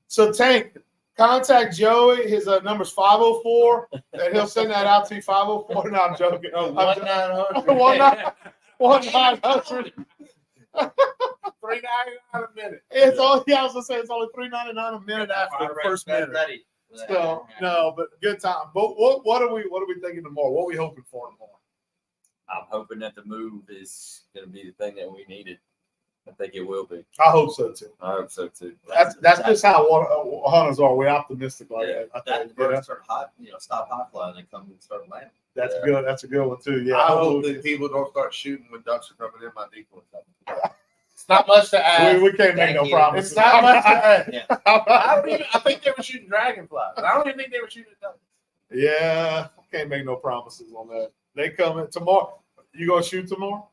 So Tank, contact Joey. His number's 504, and he'll send that out to you. 504. No, I'm joking. 1-900. 1-900. $3.99 a minute. It's all. Yeah, I was gonna say it's only $3.99 a minute after the first minute. Ready. So no, but good time. But what are we thinking tomorrow? What are we hoping for tomorrow? I'm hoping that the move is going to be the thing that we needed. I think it will be. I hope so too. I hope so too. That's just how hunters are. We're optimistic like that. That birds start stop hot flying and come and start landing. That's good. That's a good one too. Yeah. I hope that people don't start shooting when ducks are coming in my decoy. It's not much to ask. We can't make no promises. It's not much to ask. I think they were shooting dragonflies. I don't even think they were shooting ducks. Yeah, I can't make no promises on that. They coming tomorrow. You gonna shoot tomorrow?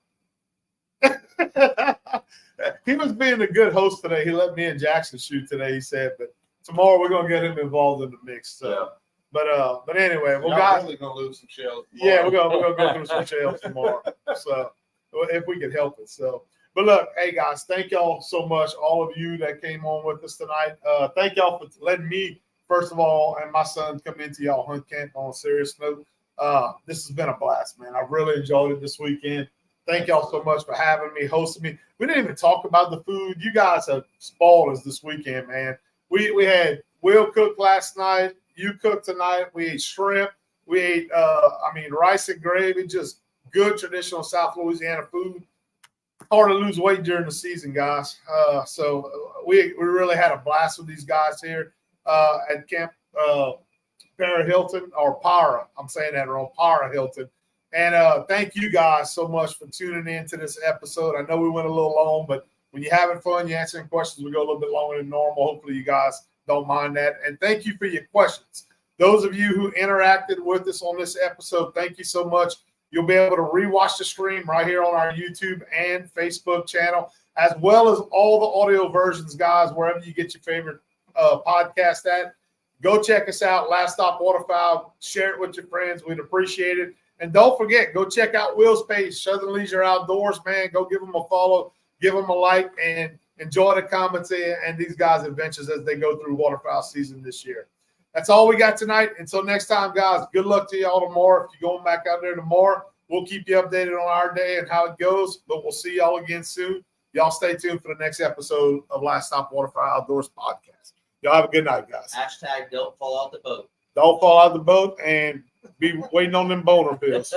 He was being a good host today. He let me and Jackson shoot today. He said, but tomorrow we're gonna get him involved in the mix. So, yeah. But anyway, well, guys, really gonna lose some shells. Tomorrow. Yeah, we're gonna go through some shells tomorrow. So, if we can help it. So, but look, hey guys, thank y'all so much, all of you that came on with us tonight. Thank y'all for letting me, first of all, and my son come into y'all hunt camp on a serious note. This has been a blast, man. I really enjoyed it this weekend. Thank y'all so much for having me, hosting me. We didn't even talk about the food. You guys have spoiled us this weekend, man. We had Will cook last night. You cooked tonight. We ate shrimp. We ate, rice and gravy. Just good traditional South Louisiana food. Hard to lose weight during the season, guys. So we really had a blast with these guys here at Camp Parra-Hilton or Parra. I'm saying that wrong. Parra-Hilton. And thank you guys so much for tuning in to this episode. I know we went a little long, but when you're having fun, you're answering questions, we go a little bit longer than normal. Hopefully you guys don't mind that. And thank you for your questions. Those of you who interacted with us on this episode, thank you so much. You'll be able to rewatch the stream right here on our YouTube and Facebook channel, as well as all the audio versions, guys, wherever you get your favorite podcast at. Go check us out, Last Stop Waterfowl. Share it with your friends. We'd appreciate it. And don't forget, go check out Will's page, Southern Leisure Outdoors, man. Go give him a follow, give him a like, and enjoy the comments and these guys' adventures as they go through waterfowl season this year. that's all we got tonight. Until next time, guys, good luck to y'all tomorrow. If you're going back out there tomorrow, we'll keep you updated on our day and how it goes, but we'll see y'all again soon. Y'all stay tuned for the next episode of Last Stop Waterfowl Outdoors podcast. Y'all have a good night, guys. Hashtag don't fall off the boat. Don't fall out of the boat and be waiting on them boner pills.